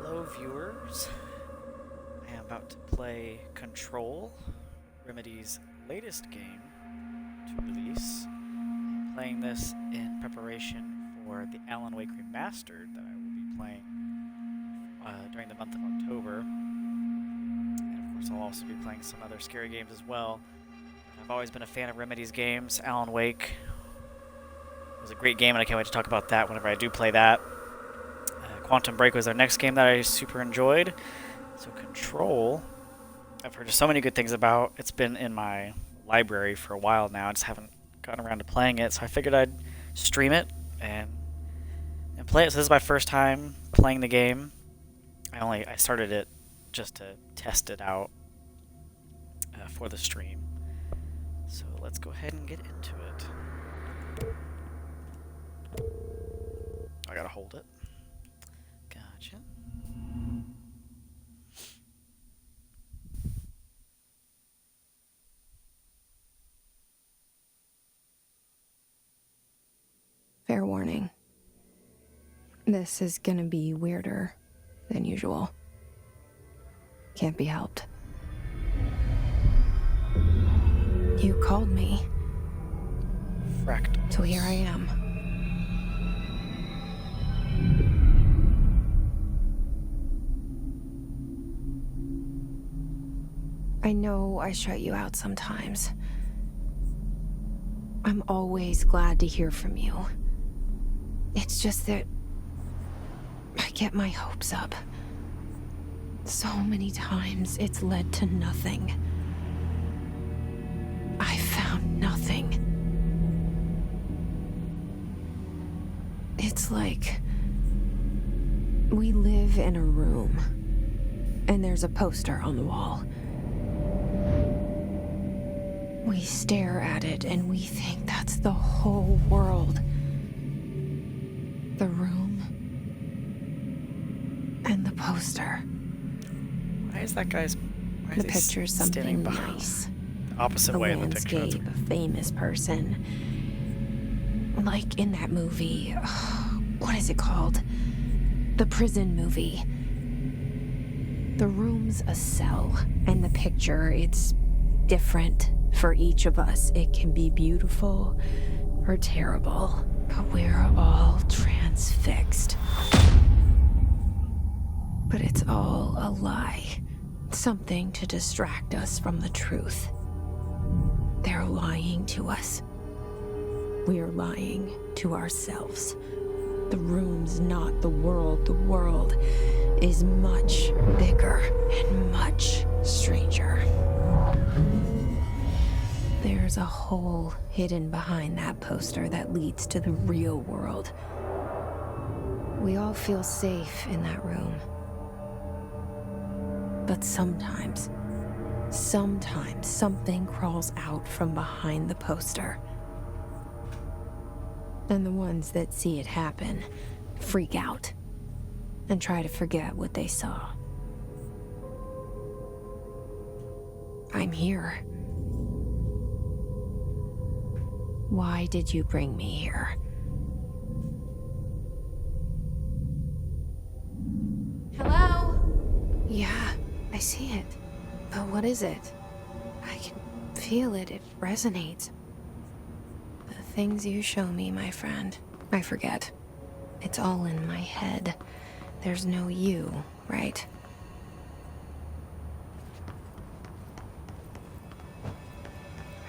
Hello, viewers. I am about to play Control, Remedy's latest game to release. I'm playing this in preparation for the Alan Wake Remastered that I will be playing during the month of October. And of course, I'll also be playing some other scary games as well. I've always been a fan of Remedy's games. Alan Wake was a great game, and I can't wait to talk about that whenever I do play that. Quantum Break was their next game that I super enjoyed. So Control, I've heard so many good things about. It's been in my library for a while now. I just haven't gotten around to playing it, so I figured I'd stream it and play it. So this is my first time playing the game. I started it just to test it out for the stream. So let's go ahead and get into it. I gotta hold it. Gotcha. Fair warning. This is gonna be weirder than usual. Can't be helped. You called me. Fractal. So here I am. I know I shut you out sometimes. I'm always glad to hear from you. It's just that I get my hopes up. So many times it's led to nothing. I found nothing. It's like we live in a room, and there's a poster on the wall. We stare at it and we think that's the whole world. The room and the poster. Why is that guy's... The picture's something nice. The opposite way in the picture. Landscape, a famous person. Like in that movie, what is it called? The prison movie. The room's a cell, and the picture, it's different for each of us. It can be beautiful or terrible, but we're all transfixed. But it's all a lie. Something to distract us from the truth. They're lying to us. We're lying to ourselves. The room's not the world. The world is much bigger and much stranger. There's a hole hidden behind that poster that leads to the real world. We all feel safe in that room. But sometimes something crawls out from behind the poster. And the ones that see it happen freak out and try to forget what they saw. I'm here. Why did you bring me here? Hello? Yeah, I see it. But what is it? I can feel it. It resonates. The things you show me, my friend, I forget. It's all in my head. There's no you, right?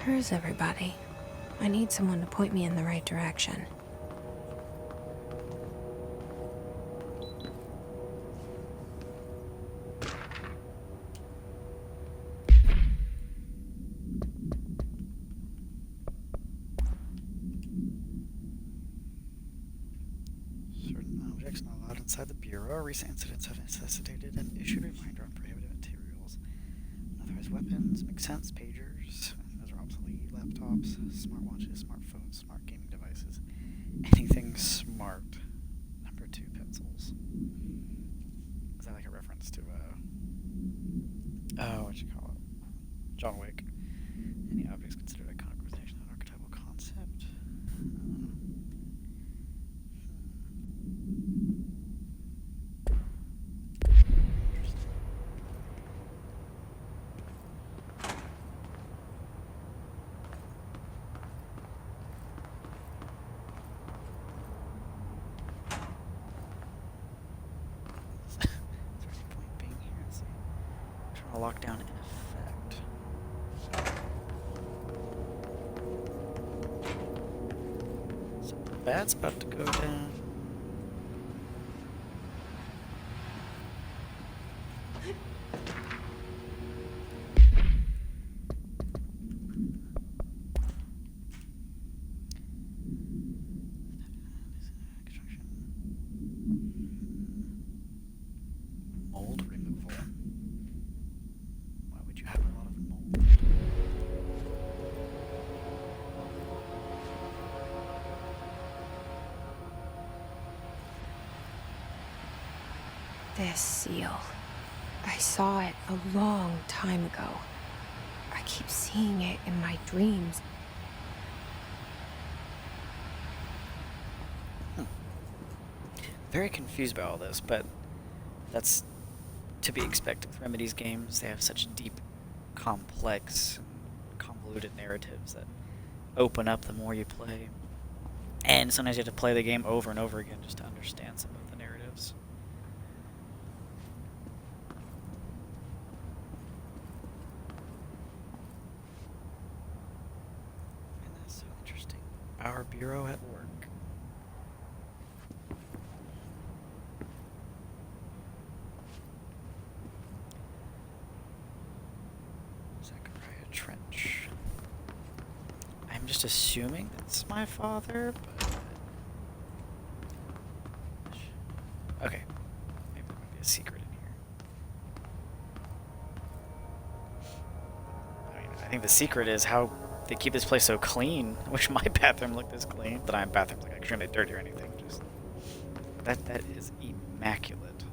Where is everybody? I need someone to point me in the right direction. Certain objects not allowed inside the Bureau. Recent incidents have necessitated an issued reminder on prohibited materials. Unauthorized weapons, make sense, pagers. Those are obsolete. Laptops, smartwatches, smartphones, smart gaming devices. Anything smart. Number 2, pencils. Is that like a reference to, what you call it? John Wick. Any objects considered iconic representation of an archetypal concept. lockdown in effect. Something bad's about to go down. Mold removal. Why would you have a lot of mold? This seal. I saw it a long time ago. I keep seeing it in my dreams. Very confused by all this, but that's to be expected with Remedy's games. They have such deep, complex, convoluted narratives that open up the more you play. And sometimes you have to play the game over and over again just to understand some of the narratives. And that's so interesting. Our bureau at work. Zachariah Trench. I'm just assuming that's my father, but... Okay. Maybe there might be a secret in here. I mean, I think the secret is how they keep this place so clean. I wish my bathroom looked this clean. But my bathroom's like extremely dirty or anything. Just that is immaculate.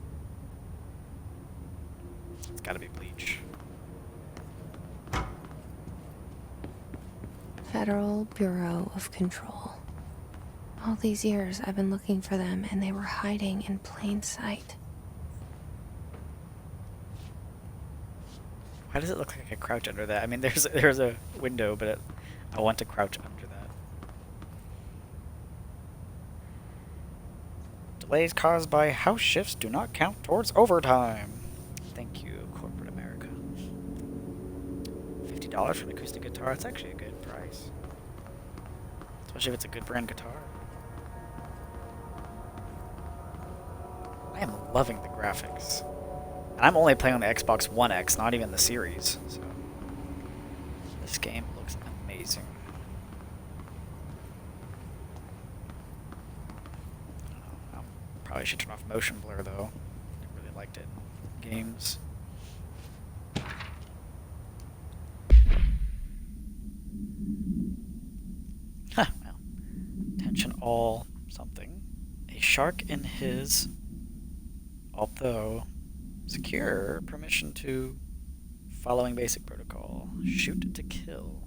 It's gotta be bleach. Federal Bureau of Control. All these years I've been looking for them and they were hiding in plain sight. Why does it look like I crouch under that? I mean, there's a window, but I want to crouch under that. Delays caused by house shifts do not count towards overtime. Thank you, corporate America. $50 for an acoustic guitar. That's actually a good price. Especially if it's a good brand guitar. I am loving the graphics. And I'm only playing on the Xbox One X, not even the series. So this game looks amazing. I probably should turn off motion blur though. I really liked it in games. Huh, well. Attention all something. A shark in his, although secure, permission to following basic protocol. Shoot to kill.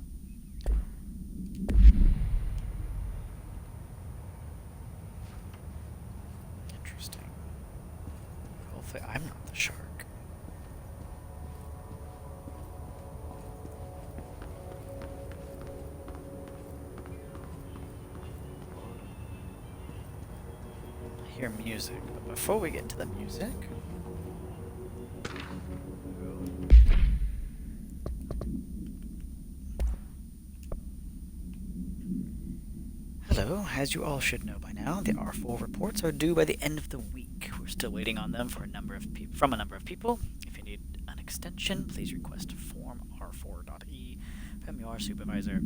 Interesting. Hopefully I'm not the shark. I hear music, but before we get to the music, hello, as you all should know by now, the R4 reports are due by the end of the week. We're still waiting on them for from a number of people. If you need an extension, please request form R4.E from your supervisor.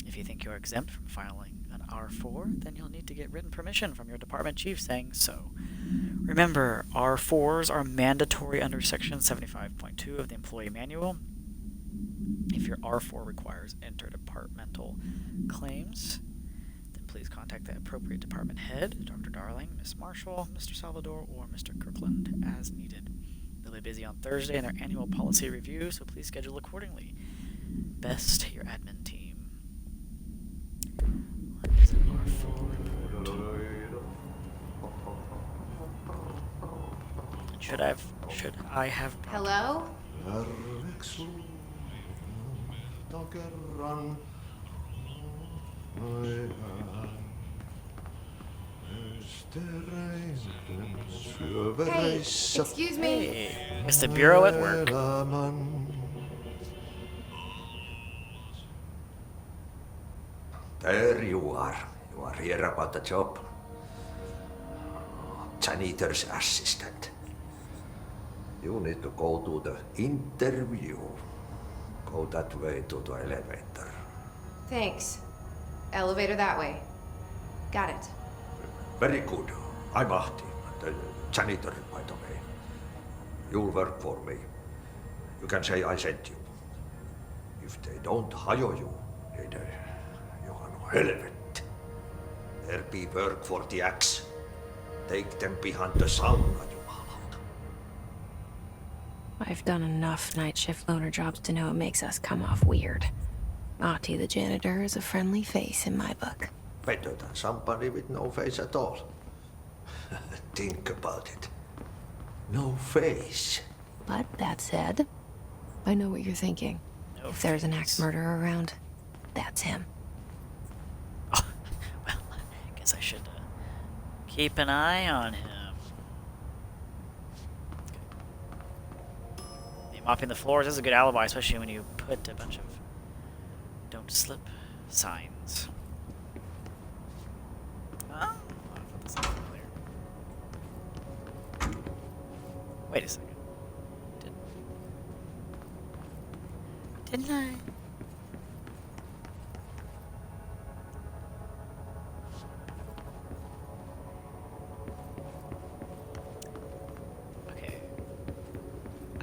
If you think you're exempt from filing an R4, then you'll need to get written permission from your department chief saying so. Remember, R4s are mandatory under Section 75.2 of the Employee Manual. If your R4 requires interdepartmental claims, then please contact the appropriate department head, Dr. Darling, Miss Marshall, Mr. Salvador, or Mr. Kirkland, as needed. They'll be busy on Thursday in their annual policy review, so please schedule accordingly. Best, your admin team. What is an R4 report? Should I have Hello? Hey, excuse me. Hey, it's the Bureau at work. There you are. You are here about the job. Janitor's assistant. You need to go to the interview. Go that way to the elevator. Thanks. Elevator that way. Got it. Very good. I'm Ahti, the janitor, by the way. You'll work for me. You can say I sent you. If they don't hire you, niin Johan helvet. There be work for the axe. Take them behind the sauna, jumalauta. I've done enough night shift loner jobs to know it makes us come off weird. Ahti the janitor is a friendly face in my book. Better than somebody with no face at all. Think about it. No face. But that said, I know what you're thinking. No If there's an face. axe murderer around, that's him. Oh, well, I guess I should keep an eye on him. Okay. Mopping the floors is a good alibi, especially when you put a bunch of "don't slip" signs. Oh, I thought this looked familiar. Wait a second. Didn't I? Okay.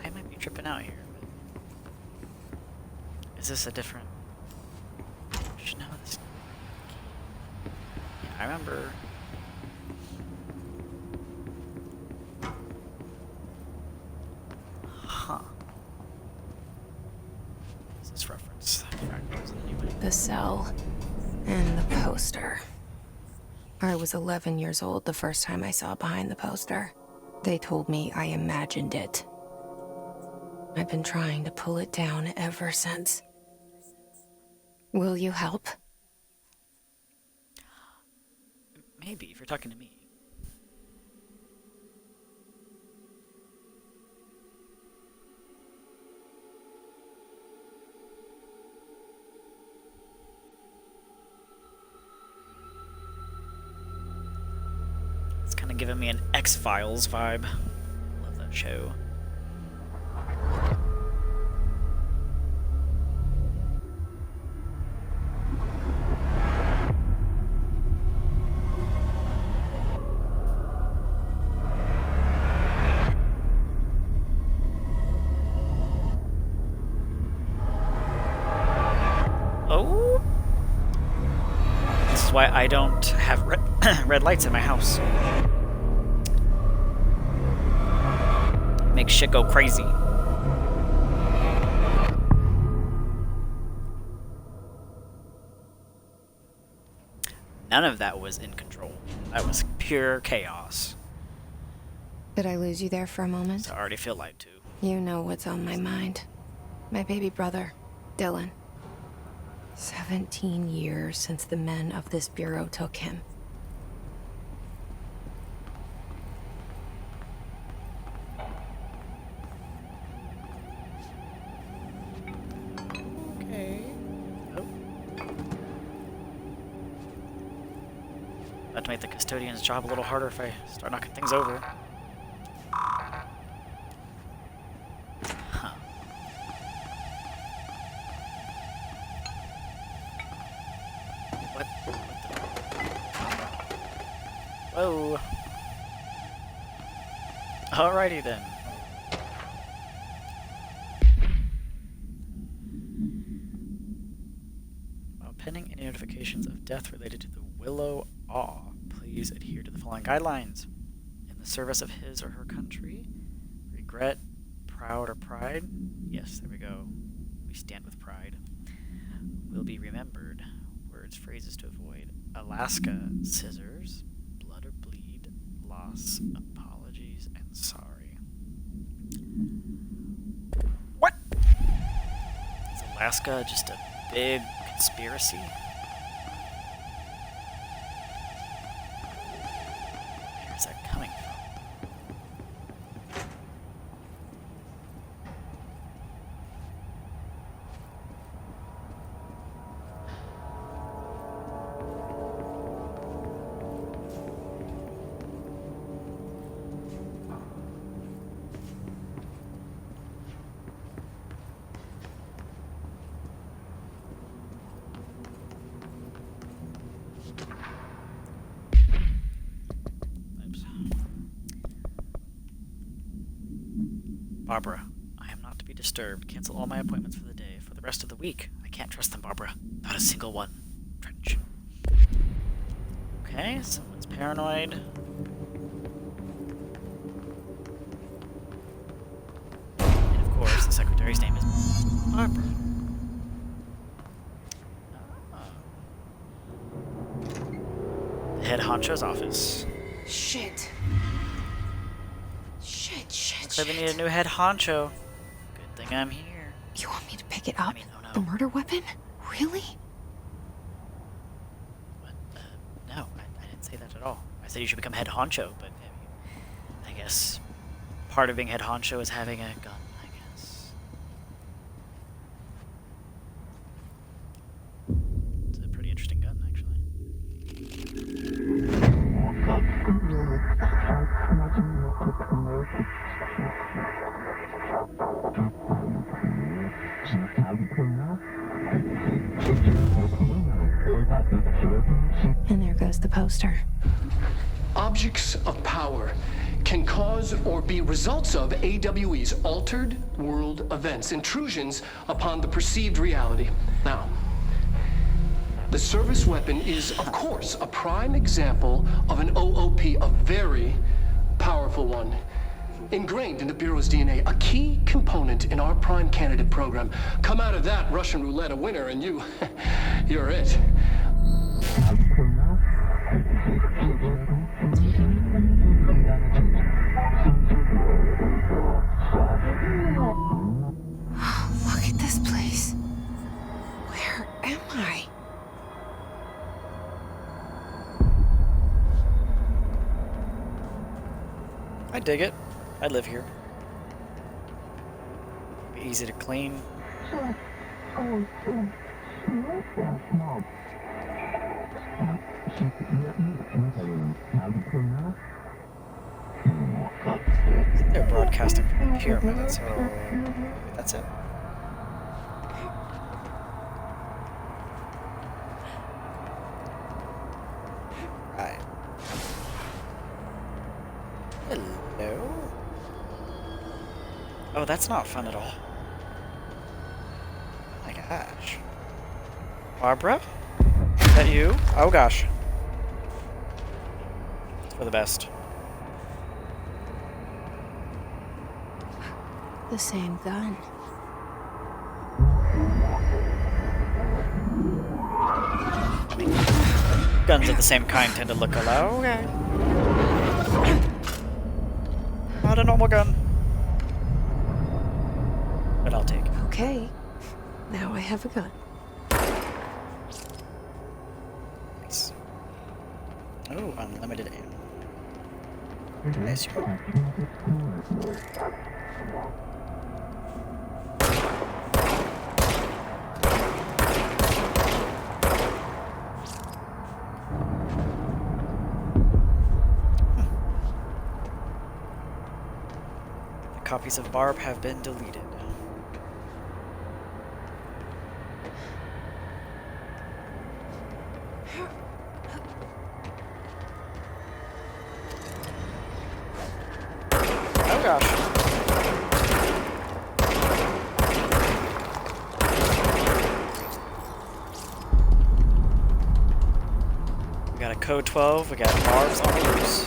I might be tripping out here. Is this a different? I should know this. Yeah, I remember. Huh. What's this reference? Anyway. The cell and the poster. I was 11 years old the first time I saw behind the poster. They told me I imagined it. I've been trying to pull it down ever since. Will you help? Maybe, if you're talking to me. It's kind of giving me an X-Files vibe. Love that show. Oh! This is why I don't have red lights in my house. Makes shit go crazy. None of that was in control. That was pure chaos. Did I lose you there for a moment? So I already feel lied to. You know what's on my mind. My baby brother, Dylan. 17 years since the men of this bureau took him. Okay. Oh. About to make the custodian's job a little harder if I start knocking things over. Huh. What? Whoa. Alrighty then. While pending any notifications of death related to the Willow Awe, please adhere to the following guidelines. In the service of his or her country, regret, proud, or pride. Yes, there we go. We stand with pride. Will be remembered. Words, phrases to avoid. Alaska, scissors, blood or bleed, loss, apologies, and sorry. What? Is Alaska just a big conspiracy? Barbara, I am not to be disturbed. Cancel all my appointments for the day. For the rest of the week. I can't trust them, Barbara. Not a single one. Trench. Okay, someone's paranoid. And of course, the secretary's name is Barbara. The head honcho's office. Shit. Shit. Looks like we need a new head honcho. Good thing I'm here. You want me to pick it up? I mean, oh no. The murder weapon? Really? What? No, I didn't say that at all. I said you should become head honcho, but I guess part of being head honcho is having a gun, I guess. It's a pretty interesting gun, And there goes the poster. Objects of power can cause or be results of AWE's altered world events, intrusions upon the perceived reality. Now, the service weapon is, of course, a prime example of an OOP, a very powerful one. Ingrained in the Bureau's DNA, a key component in our prime candidate program. Come out of that Russian roulette a winner and you're it. Look at this place. Where am I? I dig it. I live here. Be easy to clean. They're broadcasting from a pyramid, so that's it. Right. Hello. Oh, that's not fun at all. My gosh. Barbara? Is that you? Oh gosh. It's for the best. The same gun. Guns of the same kind tend to look alike. Okay. Not a normal gun. But I'll take it. Okay. Now I have a gun. Nice. Oh, unlimited ammo. Nice. Copies of Barb have been deleted. Oh gosh. We got a code 12, we got Barbs on the loose.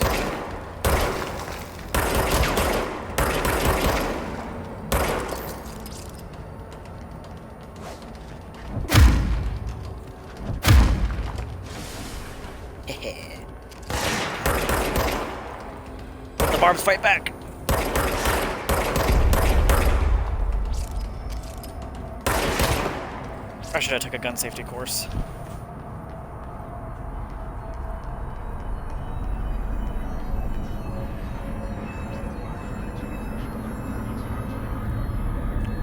Let the Barbs fight back. I should have took a gun safety course.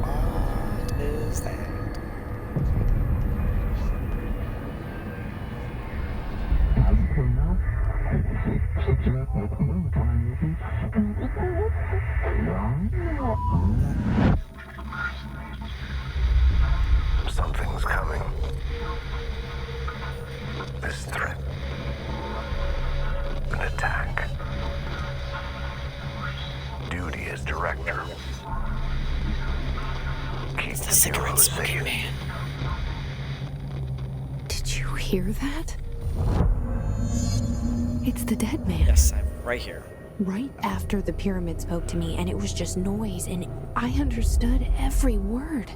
What is that? Something's coming. as director. Keep It's the the cigarette Bureau smoking safe. man. Did you hear that? It's the dead man. Yes, I'm right here. Right after the pyramid spoke to me, and it was just noise, and I understood every word.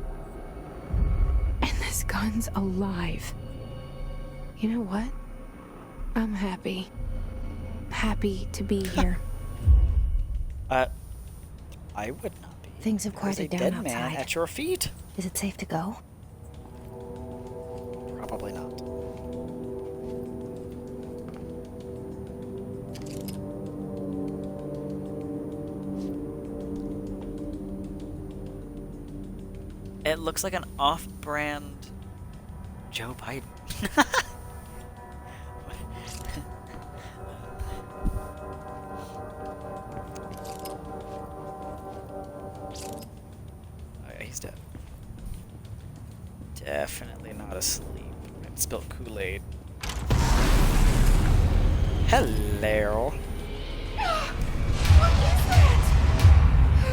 And this gun's alive. You know what? I'm happy. Happy to be here. I would not be. Things have There's a quieted down dead outside. man at your feet. Is it safe to go? Probably not. It looks like an off-brand Joe Biden. Okay, he's dead. Definitely not asleep. I spilled Kool-Aid. Hello.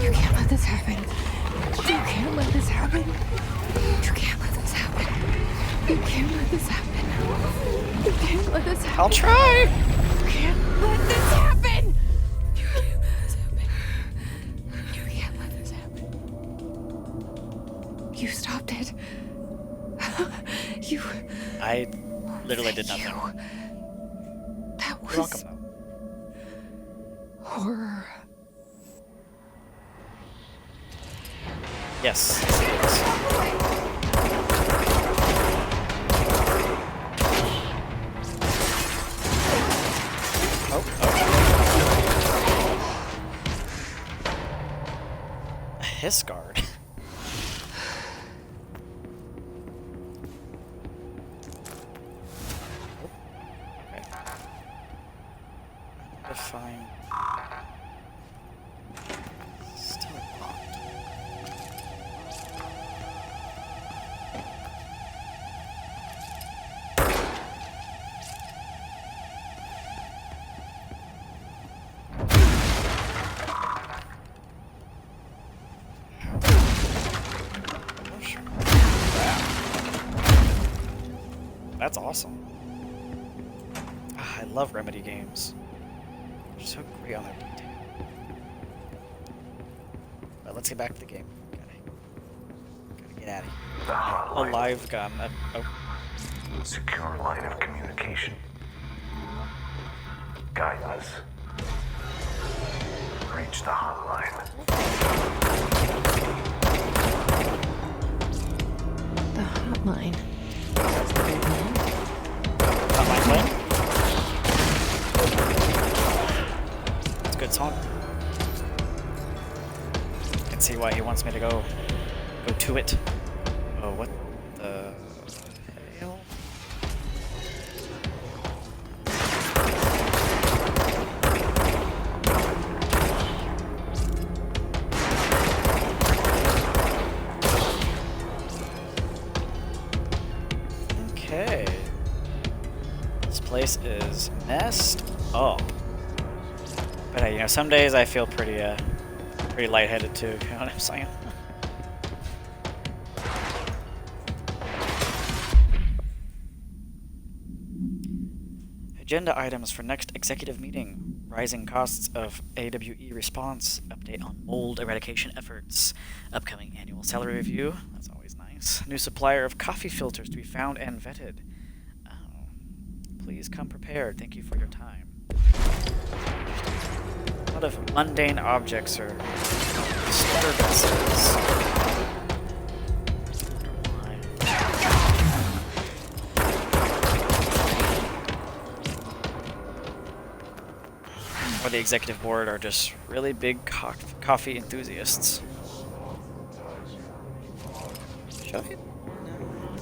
You can't let this happen. You can't let this happen. You can't let this happen. You can't let this happen. You can't let this happen. I'll try. You can't let this happen. You can't let this happen. You can't let this happen. You stopped it. You. I literally did Thank nothing. you. That You're welcome, was though. horror. Yes. Oh, A hiss guard. Okay. Define. Still locked. That's awesome. Ah, I love Remedy games. They're so great on their detail. But let's get back to the game. Gotta get out of here. The hotline. A live gun. Oh, Secure line of communication. Guidance. Reach the hotline. The hotline. not my plan. It's a good song. I can see why he wants me to go to it. Oh, what the hell? Okay. This place is messed up. But hey, you know, some days I feel pretty lightheaded too, you know what I'm saying? Agenda items for next executive meeting. Rising costs of AWE response. Update on mold eradication efforts. Upcoming annual salary review. That's always nice. New supplier of coffee filters to be found and vetted. Oh. Please come prepared. Thank you for your time. A lot of mundane objects or disturbances. Or the executive board are just really big coffee enthusiasts. Should I? No.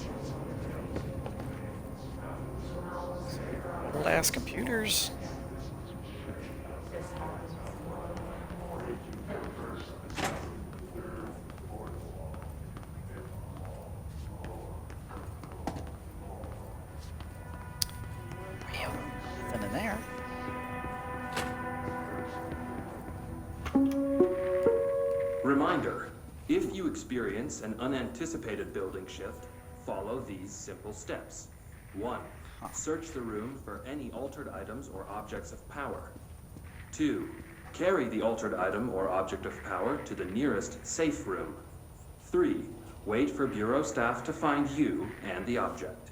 Old ass computers. Nothing in there. Reminder, if you experience an unanticipated building shift, follow these simple steps. 1. Search the room for any altered items or objects of power. 2. Carry the altered item or object of power to the nearest safe room. 3. Wait for Bureau staff to find you and the object.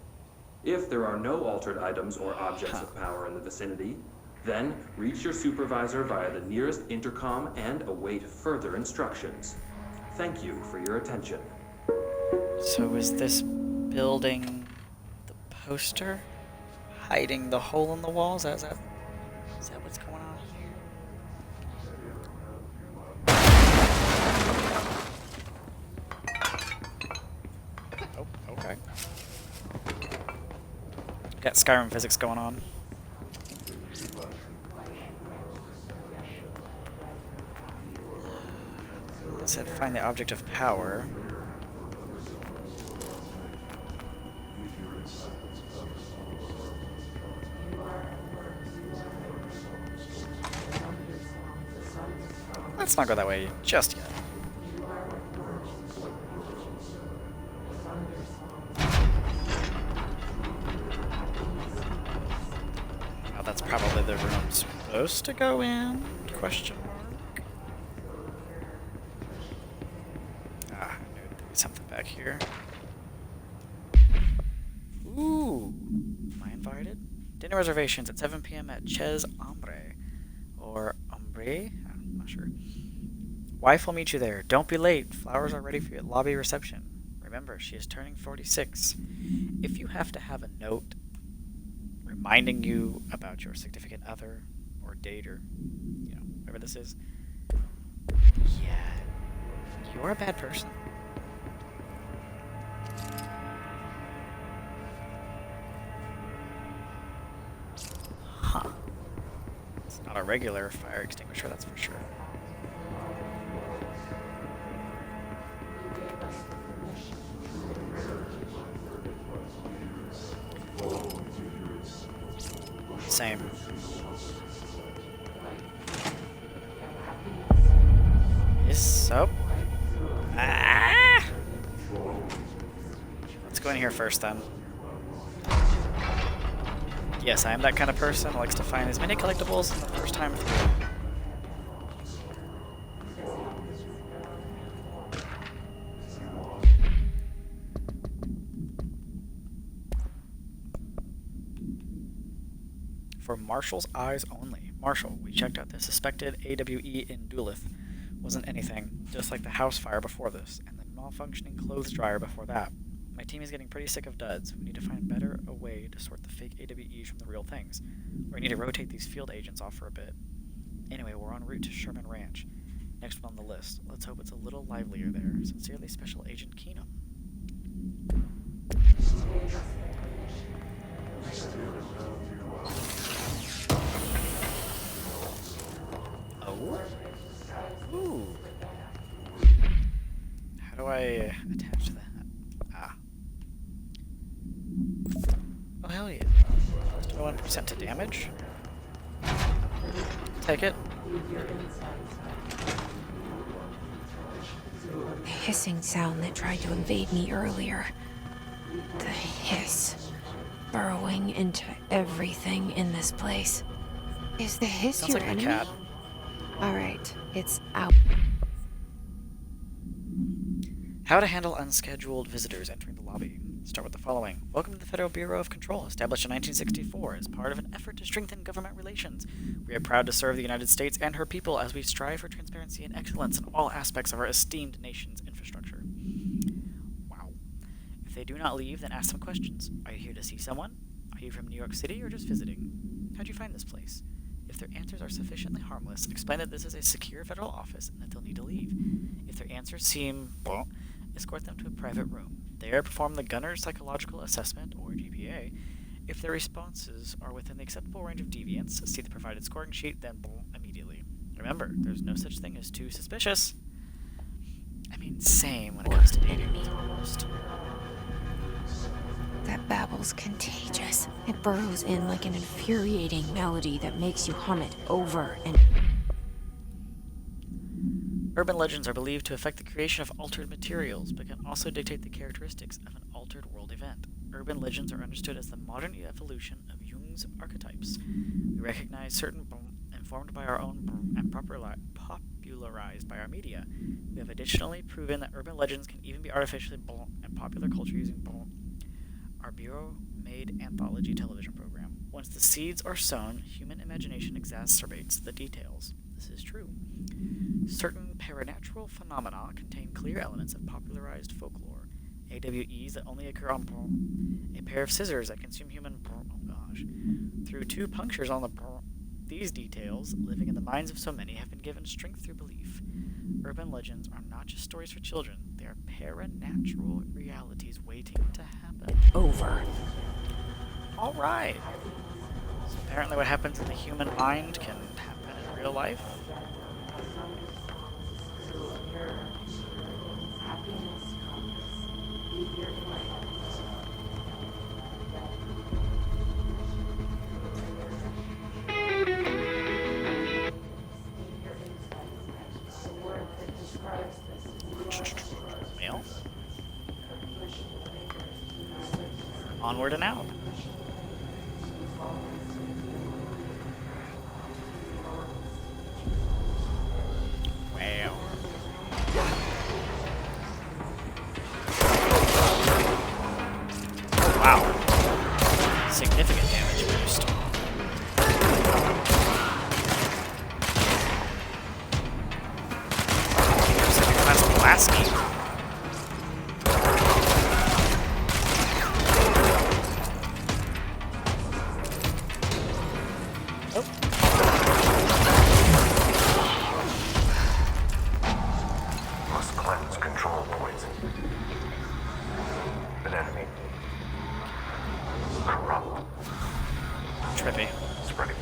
If there are no altered items or objects of power in the vicinity, then reach your supervisor via the nearest intercom and await further instructions. Thank you for your attention. So is this building the poster? Hiding the hole in the walls? Is that what's going on here? Oh, okay. Got Skyrim physics going on. It said find the object of power. Let's not go that way just yet. Well, that's probably the room I'm supposed to go in? Question mark. Ah, I knew there'd be something back here. Ooh! Am I invited? Dinner reservations at 7 p.m. at Chez Ombre. Or Ombre? I'm not sure. Wife will meet you there. Don't be late. Flowers are ready for your lobby reception. Remember, she is turning 46. If you have to have a note reminding you about your significant other or date or, you know, whatever this is, yeah, you're a bad person. Huh. It's not a regular fire extinguisher, that's for sure. Same. Is up. Ah! Let's go in here first then. Yes, I am that kind of person who likes to find as many collectibles the first time through. For Marshall's eyes only. Marshall, we checked out the suspected AWE in Duluth. Wasn't anything, just like the house fire before this, and the malfunctioning clothes dryer before that. My team is getting pretty sick of duds. We need to find a way to sort the fake AWEs from the real things. Or we need to rotate these field agents off for a bit. Anyway, we're en route to Sherman Ranch. Next one on the list. Let's hope it's a little livelier there. Sincerely, Special Agent Keenum. Oh? Ooh. How do I attach that? Ah. Oh, hell yeah. 1% to damage? Take it. The hissing sound that tried to invade me earlier. The hiss. Burrowing into everything in this place. Is the hiss Sounds your like a enemy? cat. Alright, it's out. How to handle unscheduled visitors entering the lobby. Start with the following. Welcome to the Federal Bureau of Control, established in 1964 as part of an effort to strengthen government relations. We are proud to serve the United States and her people as we strive for transparency and excellence in all aspects of our esteemed nation's infrastructure. Wow. If they do not leave, then ask some questions. Are you here to see someone? Are you from New York City or just visiting? How'd you find this place? If their answers are sufficiently harmless, explain that this is a secure federal office and that they'll need to leave. If their answers seem escort them to a private room. There, perform the Gunner's Psychological Assessment, or GPA. If their responses are within the acceptable range of deviance, see the provided scoring sheet, then immediately. Remember, there's no such thing as too suspicious. I mean, same when it comes to dating with terrorists. That babble's contagious. It burrows in like an infuriating melody that makes you hum it over and... Urban legends are believed to affect the creation of altered materials, but can also dictate the characteristics of an altered world event. Urban legends are understood as the modern evolution of Jung's archetypes. We recognize certain informed by our own and popularized by our media. We have additionally proven that urban legends can even be artificially in popular culture using our bureau-made anthology television program. Once the seeds are sown, human imagination exacerbates the details. This is true. Certain paranatural phenomena contain clear elements of popularized folklore. AWEs that only occur on a pair of scissors that consume human through 2 punctures on the these details, living in the minds of so many, have been given strength through belief. Urban legends are not just stories for children, they are paranatural realities waiting to happen. Over. Alright. So apparently what happens in the human mind can happen in real life. Well, onward and out. Wow. Wow. Significant damage boost. That's blasting. Must cleanse control points. An enemy. Corrupt. Trippy. Spreading.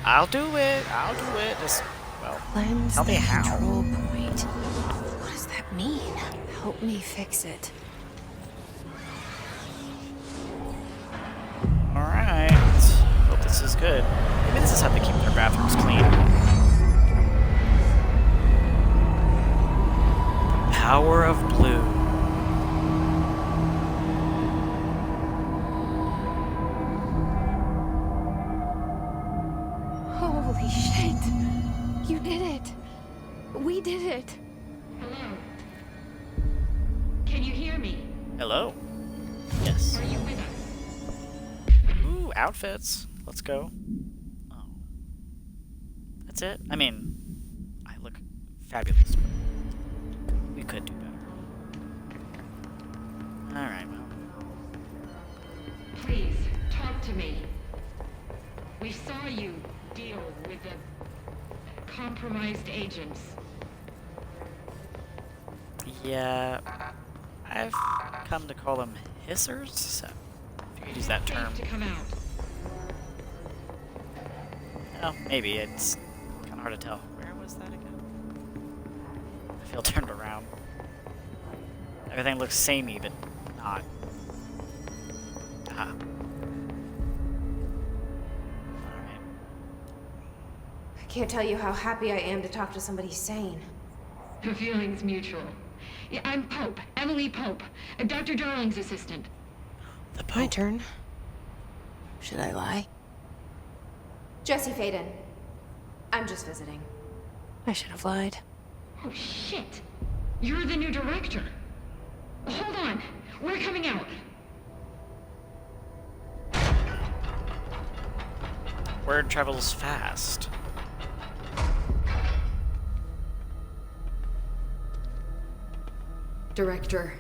I'll do it. I'll do it. Just, well, Cleanse tell me the how. control point. What does that mean? Help me fix it. Alright. Hope this is good. Maybe this is how they keep their bathrooms clean. Power of Blue. Holy shit! You did it! We did it! Hello? Can you hear me? Hello. Yes. Are you with us? Ooh, outfits. Let's go. Oh. That's it? I mean, I look fabulous, but we could do better. Alright, well. Please, talk to me. We saw you deal with the compromised agents. Yeah, I've come to call them hissers, so if you could use that term. Safe to come out. Well, maybe, it's kind of hard to tell. Where was that again? I feel turned around. Everything looks samey, but not. Ah. Alright. I can't tell you how happy I am to talk to somebody sane. The feeling's mutual. Yeah, I'm Pope, Emily Pope, Dr. Darling's assistant. The My Pope. turn. Should I lie? Jesse Faden. I'm just visiting. I should have lied. Oh, shit. You're the new director. Hold on. We're coming out. Word travels fast. Director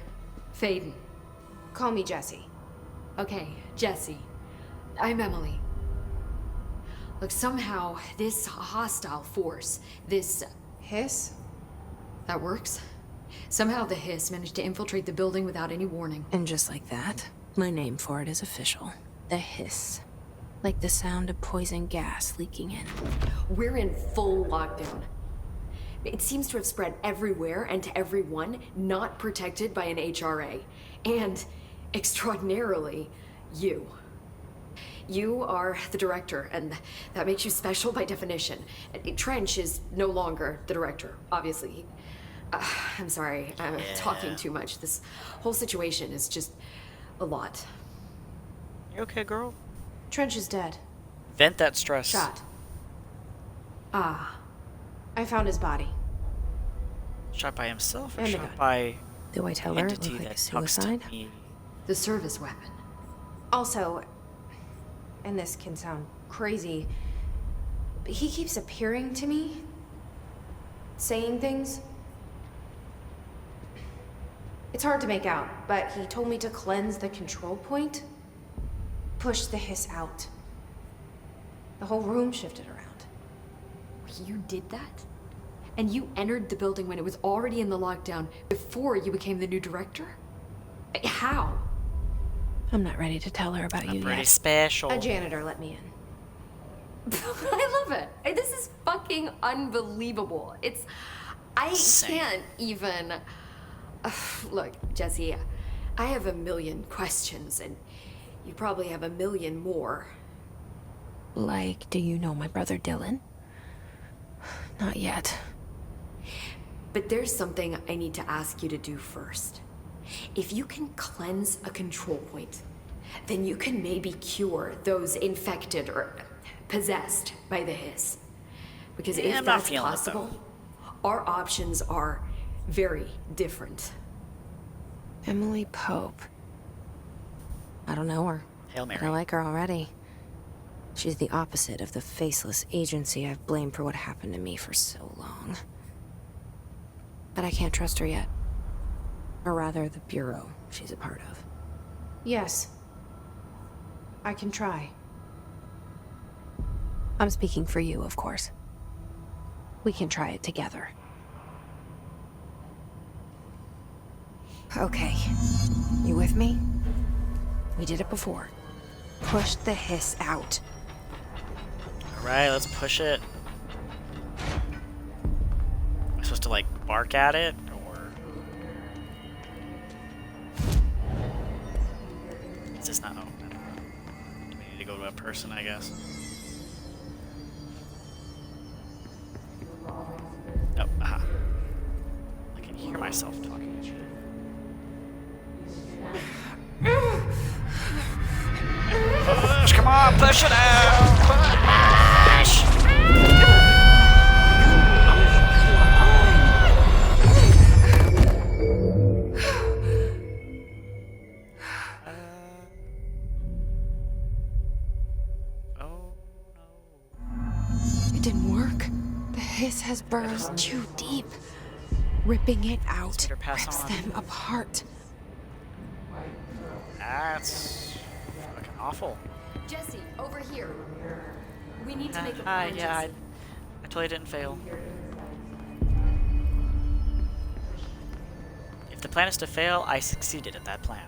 Faden. Call me Jesse. Okay, Jesse. I'm Emily. Look, somehow this hostile force, this Hiss? that works. Somehow the Hiss managed to infiltrate the building without any warning. And just like that, my name for it is official. The Hiss. Like the sound of poison gas leaking in. We're in full lockdown. It seems to have spread everywhere and to everyone not protected by an HRA. And, extraordinarily, you. You are the director, and that makes you special by definition. Trench is no longer the director, obviously. I'm sorry, I'm talking too much. This whole situation is just a lot. You okay, girl? Trench is dead. Vent that stress. Shot. I found his body. Shot by himself or And the shot gun. by Do I tell her it entity looked like a that talks to suicide? me? The service weapon. Also, and this can sound crazy, but he keeps appearing to me, saying things. It's hard to make out, but he told me to cleanse the control point, push the hiss out. The whole room shifted around. You did that? And you entered the building when it was already in the lockdown before you became the new director? How? I'm not ready to tell her about you Pretty yet. special. A janitor let me in. I love it. This is fucking unbelievable. I Same. can't even. Look, Jesse, I have a million questions, and you probably have a million more. Like, do you know my brother Dylan? Not yet. But there's something I need to ask you to do first. If you can cleanse a control point, then you can maybe cure those infected or possessed by the hiss. Because Yeah, if I'm not that's feeling it, possible, our options are very different. Emily Pope. I don't know her. Hail But I Mary. like her already. She's the opposite of the faceless agency I've blamed for what happened to me for so long. But I can't trust her yet. Or rather, the Bureau she's a part of. Yes. I can try. I'm speaking for you, of course. We can try it together. Okay. You with me? We did it before. Push the hiss out. Alright, let's push it. Am I supposed to, like, bark at it? Or... Is this not open? Do we need to go to a person, I guess? Oh, aha. I can hear myself talking. Push, come on, push it out! Push! Oh no. It didn't work. The hiss has burned too deep. Ripping it out made her pass rips on. them apart. That's fucking awful. Jesse, over here. We need to make a Hi, plan, yeah, I Jesse. totally didn't fail. If the plan is to fail, I succeeded at that plan.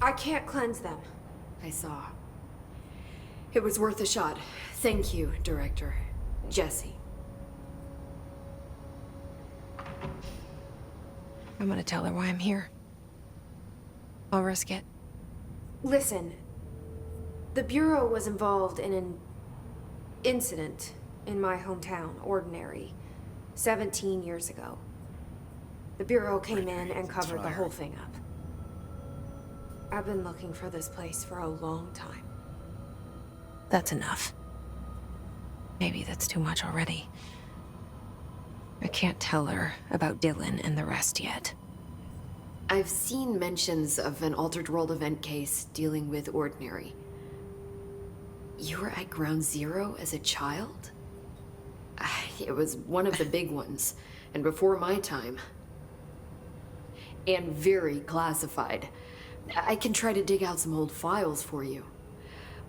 I can't cleanse them. I saw. It was worth a shot. Thank you, Director. Jesse. I'm gonna tell her why I'm here. I'll risk it. Listen, the Bureau was involved in an incident in my hometown, Ordinary, 17 years ago. The Bureau came in and covered the whole thing up. I've been looking for this place for a long time. That's enough. Maybe that's too much already. I can't tell her about Dylan and the rest yet. I've seen mentions of an Altered World event case dealing with Ordinary. You were at Ground Zero as a child? It was one of the big ones, and before my time. And very classified. I can try to dig out some old files for you.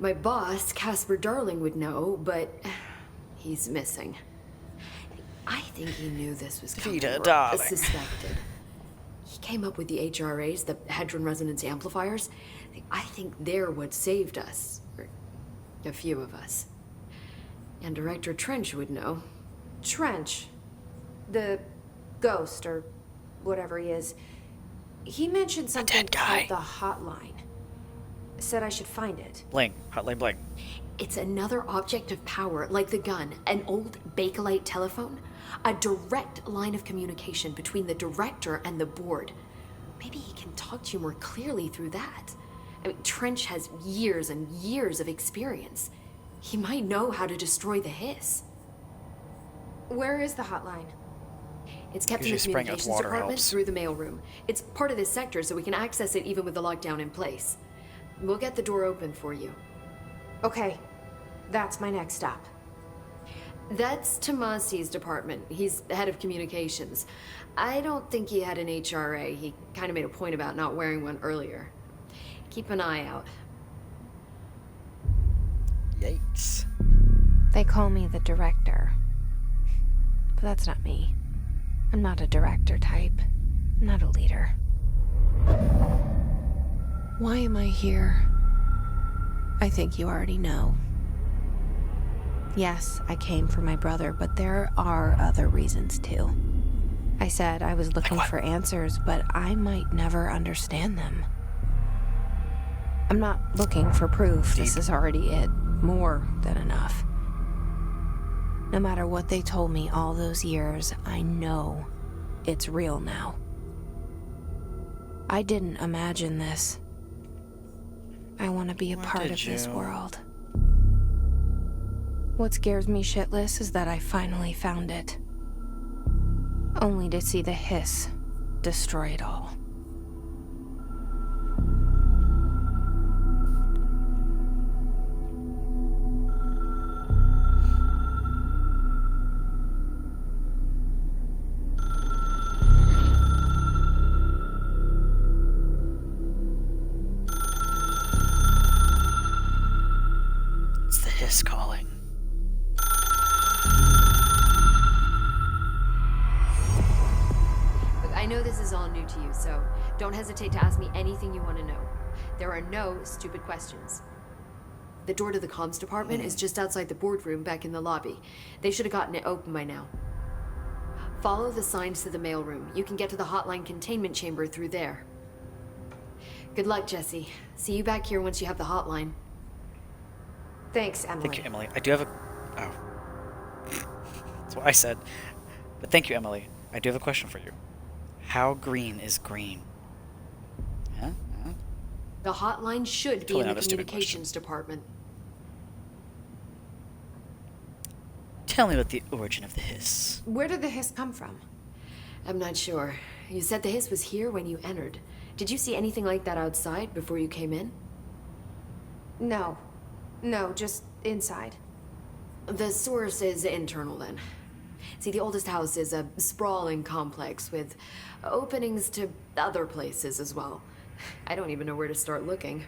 My boss, Casper Darling, would know, but he's missing. I think he knew this was coming, Vita or Darling. suspected. He came up with the HRAs, the Hadron Resonance Amplifiers. I think they're what saved us. Or a few of us. And Director Trench would know. Trench, the ghost, or whatever he is, he mentioned something dead guy. called the hotline. said I should find it. Bling. Hotline Bling. It's another object of power, like the gun, an old Bakelite telephone, a direct line of communication between the director and the board. Maybe he can talk to you more clearly through that. I mean, Trench has years and years of experience. He might know how to destroy the hiss. Where is the hotline? It's kept in the Usually spraying it with communications water department helps. through the mailroom. It's part of this sector, so we can access it even with the lockdown in place. We'll get the door open for you. Okay, that's my next stop. That's Tomasi's department. He's head of communications. I don't think he had an HRA. He kind of made a point about not wearing one earlier. Keep an eye out. Yikes. They call me the director. But that's not me. I'm not a director type. I'm not a leader. Why am I here? I think you already know. Yes, I came for my brother, but there are other reasons too. I said I was looking for answers, but I might never understand them. I'm not looking for proof. This is already it. More than enough. No matter what they told me all those years, I know it's real now. I didn't imagine this. I want to be a part of this world. What scares me shitless is that I finally found it. Only to see the hiss destroy it all. It's the hiss calling. Look, I know this is all new to you, so don't hesitate to ask me anything you want to know. There are no stupid questions. The door to the comms department is just outside the boardroom back in the lobby. They should have gotten it open by now. Follow the signs to the mailroom. You can get to the hotline containment chamber through there. Good luck, Jesse. See you back here once you have the hotline. Thanks, Emily. Thank you, Emily. I do have a... Oh. That's what I said. But thank you, Emily. I do have a question for you. How green is green? Huh? Huh? The hotline should be Totally in the not a stupid communications department. Tell me about the origin of the hiss. Where did the hiss come from? I'm not sure. You said the hiss was here when you entered. Did you see anything like that outside before you came in? No. No, just inside. The source is internal then. See, the oldest house is a sprawling complex with openings to other places as well. I don't even know where to start looking.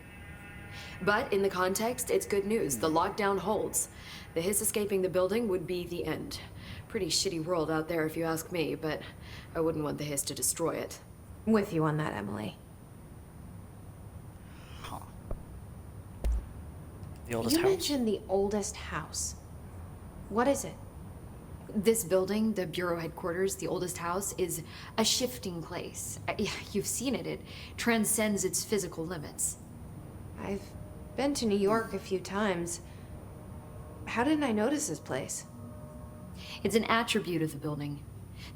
But in the context, it's good news. The lockdown holds. The hiss escaping the building would be the end. Pretty shitty world out there if you ask me, but I wouldn't want the hiss to destroy it. With you on that, Emily. Huh. The oldest You house? mentioned the oldest house. What is it? This building, the Bureau headquarters, the oldest house, is a shifting place. You've seen it. It transcends its physical limits. I've been to New York a few times. How didn't I notice this place? It's an attribute of the building.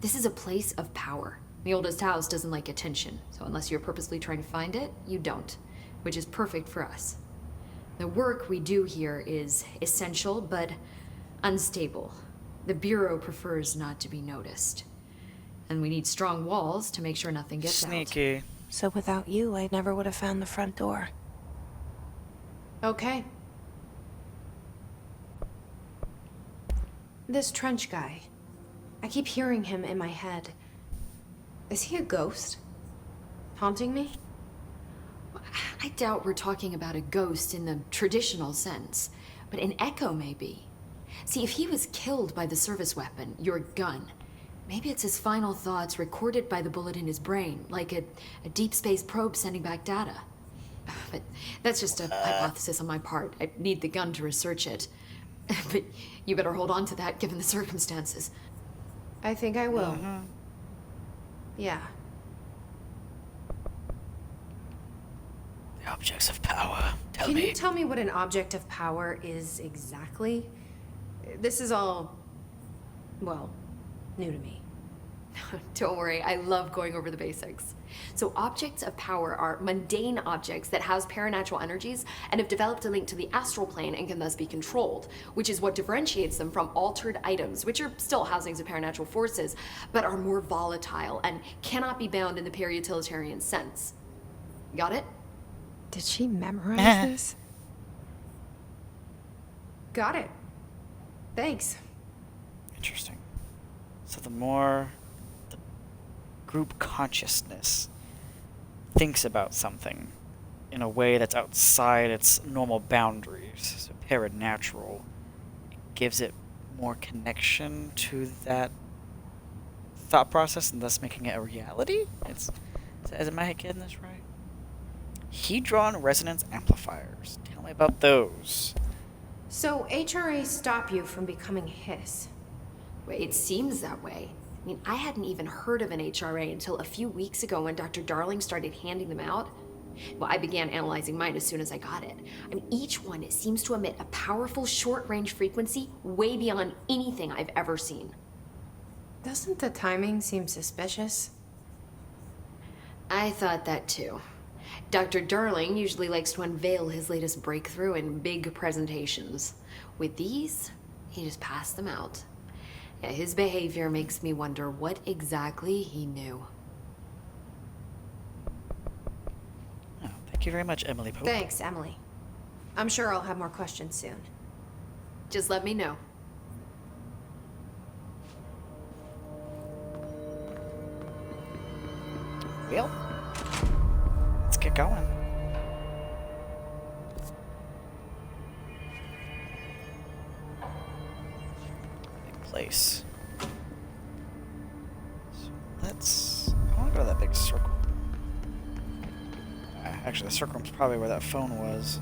This is a place of power. The oldest house doesn't like attention, so unless you're purposely trying to find it, you don't, which is perfect for us. The work we do here is essential, but unstable. The Bureau prefers not to be noticed. And we need strong walls to make sure nothing gets out. Sneaky. So without you, I never would have found the front door. Okay. This Trench guy. I keep hearing him in my head. Is he a ghost? Haunting me? I doubt we're talking about a ghost in the traditional sense, but an echo maybe. See, if he was killed by the service weapon, your gun, maybe it's his final thoughts recorded by the bullet in his brain, like a deep space probe sending back data. But that's just a hypothesis on my part. I need the gun to research it. But you better hold on to that given the circumstances. I think I will. Yeah. Yeah. Objects of power. Tell Can me. you tell me what an object of power is exactly? This is all, well, new to me. Don't worry, I love going over the basics. So objects of power are mundane objects that house paranatural energies and have developed a link to the astral plane and can thus be controlled, which is what differentiates them from altered items, which are still housings of paranatural forces, but are more volatile and cannot be bound in the peri-utilitarian sense. Got it? Did she memorize this? Got it. Thanks. Interesting. So the more the group consciousness thinks about something in a way that's outside its normal boundaries, so paranatural, it gives it more connection to that thought process and thus making it a reality? Am I getting this right? Hedron resonance amplifiers. Tell me about those. So HRA stop you from becoming Hiss? Well, it seems that way. I mean, I hadn't even heard of an HRA until a few weeks ago when Dr. Darling started handing them out. Well, I began analyzing mine as soon as I got it. I mean, each one seems to emit a powerful short-range frequency way beyond anything I've ever seen. Doesn't the timing seem suspicious? I thought that too. Dr. Darling usually likes to unveil his latest breakthrough in big presentations. With these, he just passed them out. Yeah, his behavior makes me wonder what exactly he knew. Oh, thank you very much, Emily Pope. Thanks, Emily. I'm sure I'll have more questions soon. Just let me know. Well, let's get going. Big place. So I want to go to that big circle. Actually, the circle was probably where that phone was.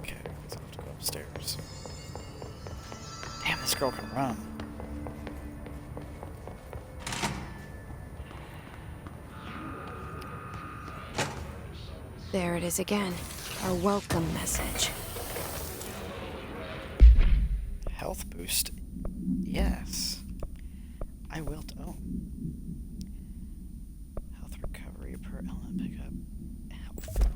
Okay, so I have to go upstairs. Damn, this girl can run. There it is again. Our welcome message. Health boost. Yes. I will. Oh. Health recovery per element pickup. Health.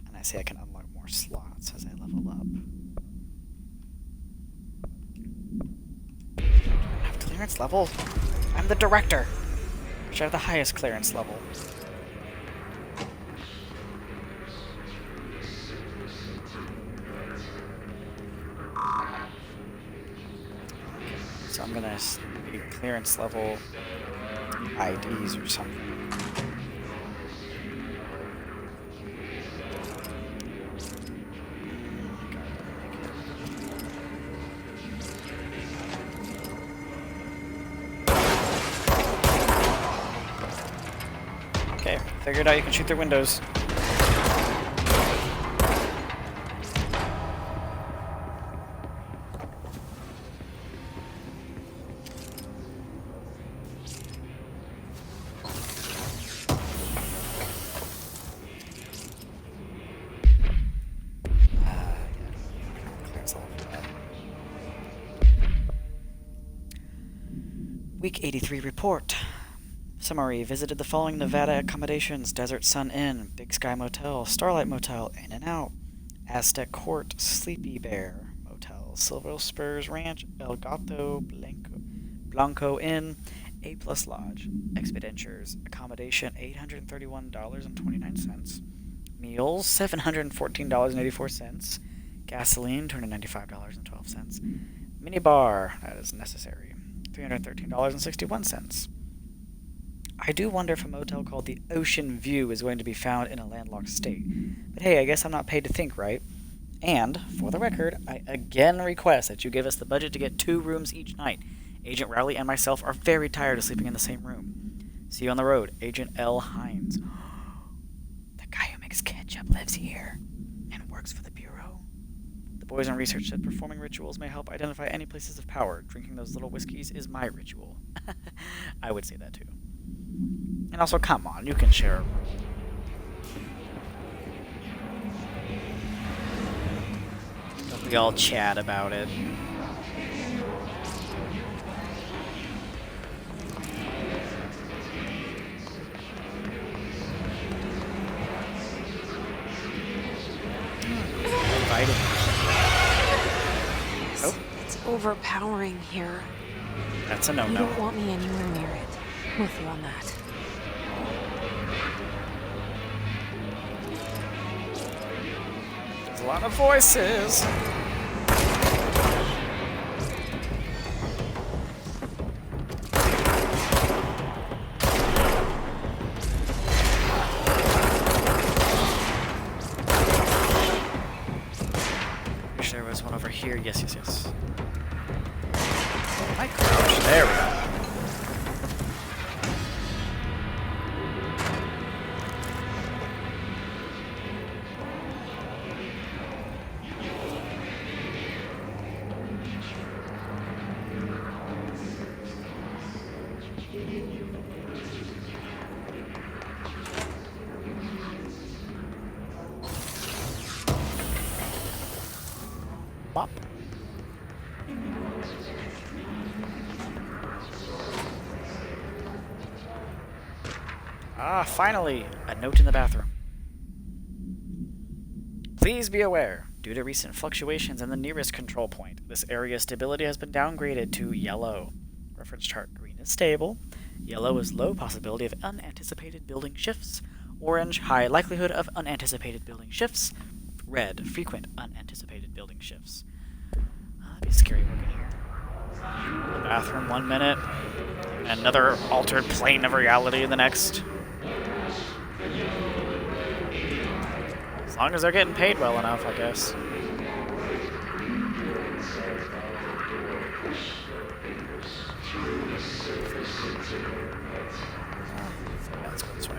And I see I can unlock more slots as I level up. I have clearance level. I'm the director. I should have the highest clearance level. So I'm gonna be clearance level IDs or something. Okay, figured out you can shoot through windows. Week 83 report. Summary: visited the following Nevada accommodations: Desert Sun Inn, Big Sky Motel, Starlight Motel, In and Out, Aztec Court, Sleepy Bear Motel, Silver Spurs Ranch, El Gato Blanco Inn, A Plus Lodge, Expeditures, accommodation $831.29, meals $714.84, gasoline $295.12, minibar, that is necessary, $313.61. I do wonder if a motel called the Ocean View is going to be found in a landlocked state. But hey, I guess I'm not paid to think, right? And, for the record, I again request that you give us the budget to get 2 rooms each night. Agent Rowley and myself are very tired of sleeping in the same room. See you on the road, Agent L. Hines. The guy who makes ketchup lives here and works for the Bureau. The boys in research said performing rituals may help identify any places of power. Drinking those little whiskeys is my ritual. I would say that too. And also, come on, you can share a room. Don't we all chat about it? Inviting. Oh, It's overpowering here. that's a You no-no. don't want me anywhere near it. With you on that. There's a lot of voices. Wish there was one over here. Yes, yes, yes. My crouch. There we go. Bop. Ah, finally! A note in the bathroom. Please be aware, due to recent fluctuations in the nearest control point, this area's stability has been downgraded to yellow. Reference chart: green is stable, yellow is low possibility of unanticipated building shifts, orange high likelihood of unanticipated building shifts, red frequent unanticipated building shifts. That'd be scary working here. The bathroom 1 minute, and another altered plane of reality in the next. As long as they're getting paid well enough, I guess. Let's go this way.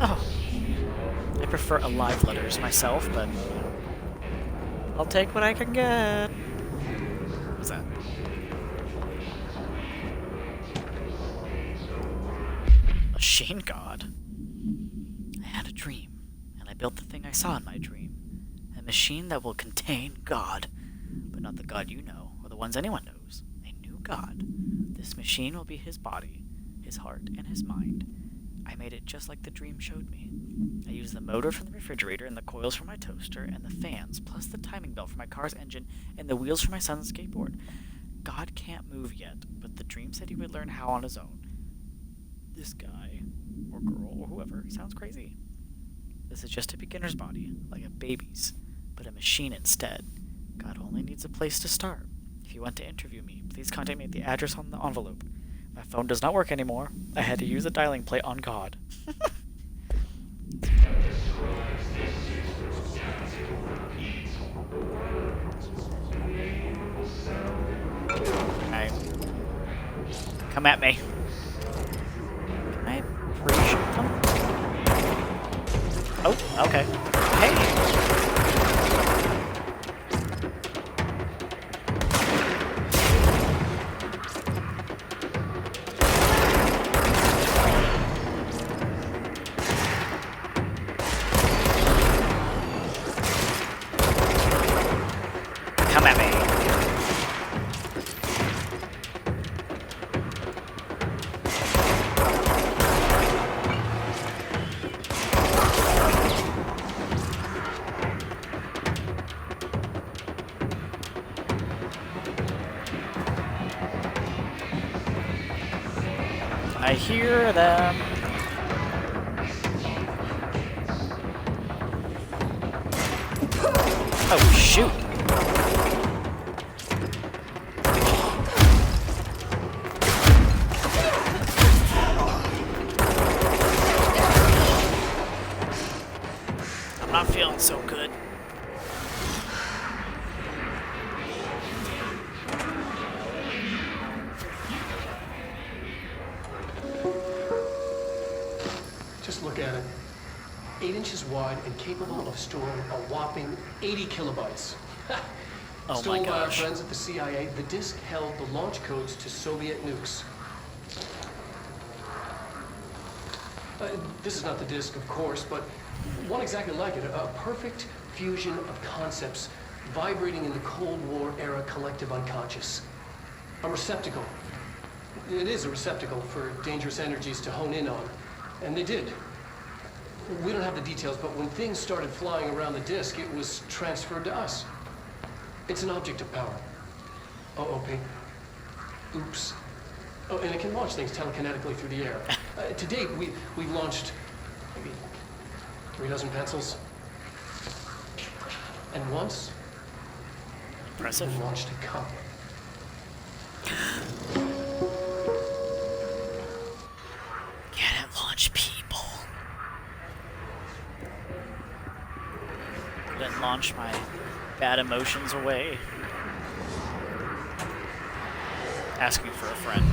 Oh. I prefer alive letters myself, but I'll take what I can get. What's that? Machine God. I had a dream, and I built the thing I saw in my dream. A machine that will contain God, but not the God you know, or the ones anyone knows. A new God. This machine will be his body, his heart, and his mind. I made it just like the dream showed me. I used the motor from the refrigerator and the coils from my toaster and the fans, plus the timing belt for my car's engine and the wheels for my son's skateboard. God can't move yet, but the dream said he would learn how on his own. This guy, or girl, or whoever, sounds crazy. This is just a beginner's body, like a baby's, but a machine instead. God only needs a place to start. If you want to interview me, please contact me at the address on the envelope. My phone does not work anymore. I had to use a dialing plate on God. Okay. Come at me. Can I pre-shoot them? Oh, okay. Hey! Come at me. I hear them. Oh, shoot. I'm not feeling so good. Just look at it. 8 inches wide and capable of storing a whopping 80 kilobytes. Oh my Stolen by our gosh. friends at the CIA, the disk held the launch codes to Soviet nukes. This is not the disk, of course, but one exactly like it. A perfect fusion of concepts vibrating in the Cold War era collective unconscious. A receptacle. It is a receptacle for dangerous energies to hone in on. And they did. We don't have the details, but when things started flying around the disk, it was transferred to us. It's an object of power. OP. Oops. Oh, and it can launch things telekinetically through the air. To date, we've launched maybe 3 dozen pencils. And once, Impressive. we launched a cup. Can't launch people. Couldn't launch my bad emotions away. Asking for a friend.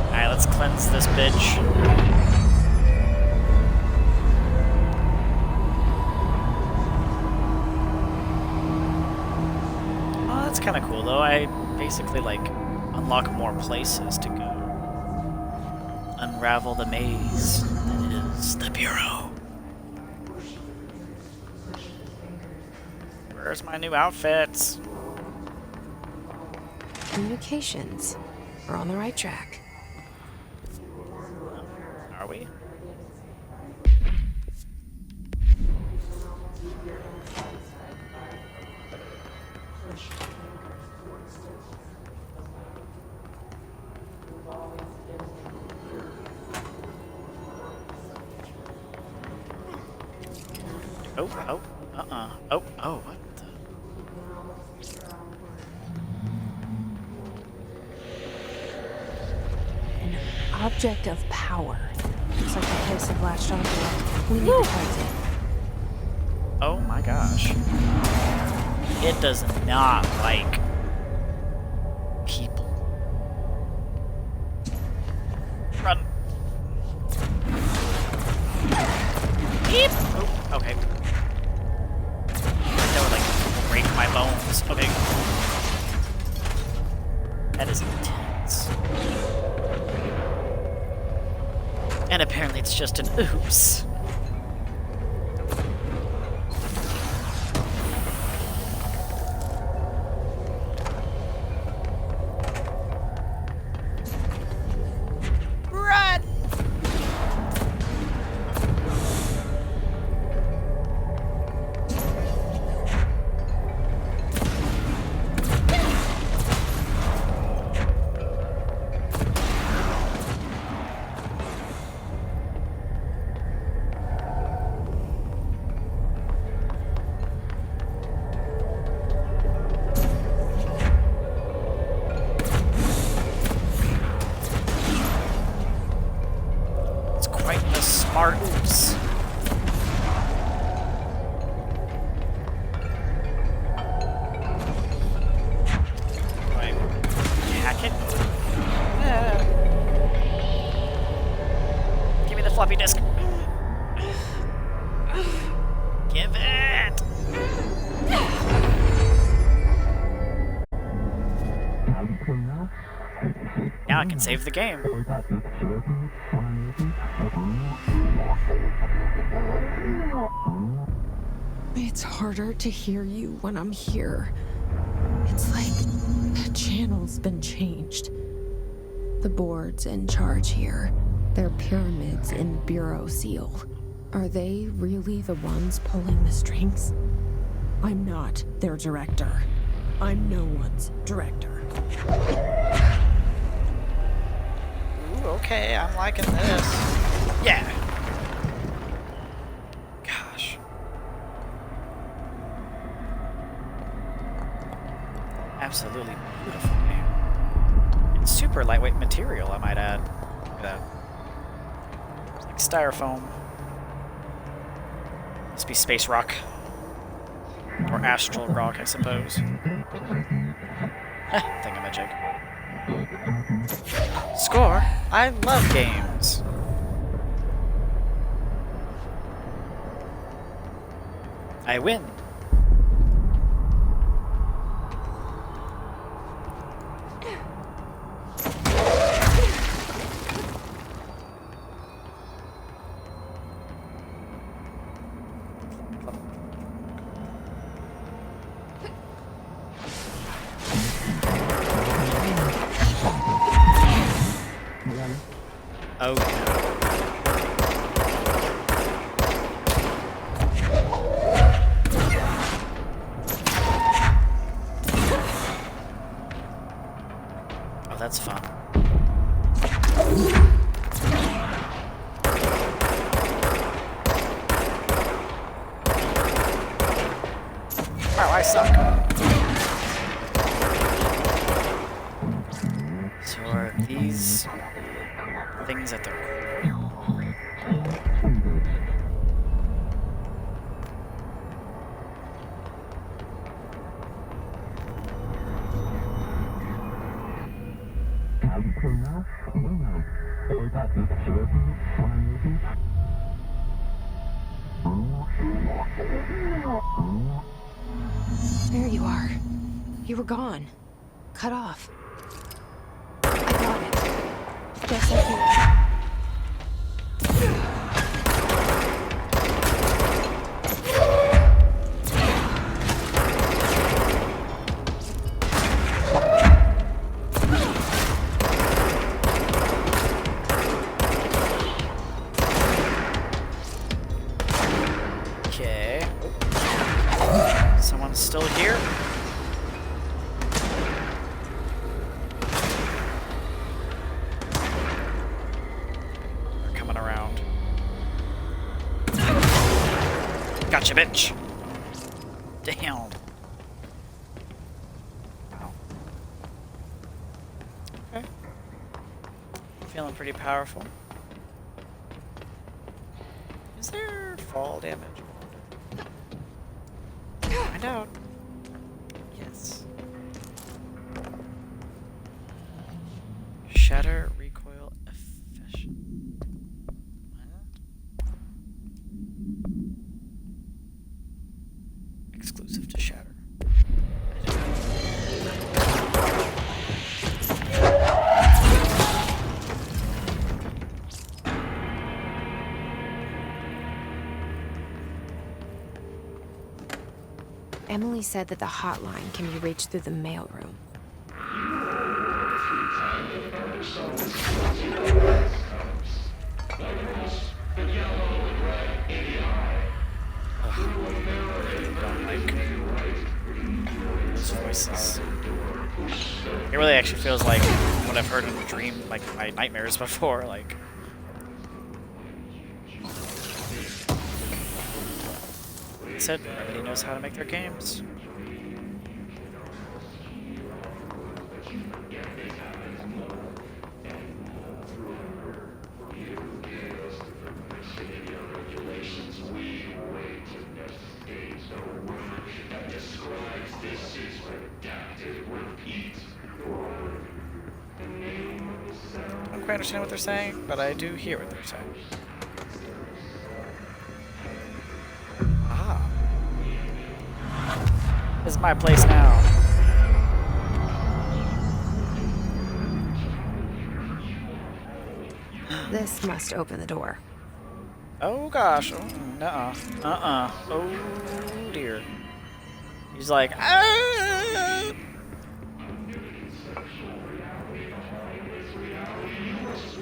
Alright, let's cleanse this bitch. Oh, that's kind of cool though. I basically like unlock more places to go. Unravel the maze that is the Bureau. Where's my new outfits? Communications. We're on the right track. Are we? What the? Object of power. Looks like the place have latched onto it. We need to fight it. Oh my gosh. It does not like people. Run. Beep. Oh, okay. That would like break my bones. Okay. That is intense. And apparently it's just an oops. Run! Martins. Wait, hack it? Give me the floppy disk. Give it. Now I can save the game. It's harder to hear you when I'm here. It's like the channel's been changed. The board's in charge here. They're pyramids in Bureau Seal. Are they really the ones pulling the strings? I'm not their director. I'm no one's director. Ooh, okay, I'm liking this. Yeah. Gosh. Absolutely beautiful game. And super lightweight material, I might add. Look at that. It's like styrofoam. Must be space rock. Or astral rock, I suppose. Thingamajig. Score? I love games. I win. Oh no. Oh, that's fun. Wow, I suck. So are these things at the There you are. You were gone. Cut off. I got it. Just like you. Okay. Someone's still here? They're coming around. Gotcha, bitch! Damn. Wow. Okay. Feeling pretty powerful. Is there fall damage? Find out. Yes. Shatter recoil efficient. What? Exclusive to Shatter. Emily said that the hotline can be reached through the mailroom. Don't like those voices. It really actually feels like what I've heard in a dream, like my nightmares before, like. Said Remedy knows how to make their games. I don't quite understand what they're saying, but I do hear what they're saying. This is my place now. This must open the door. Oh gosh. Oh, nuh-uh. Oh dear. He's like, ah!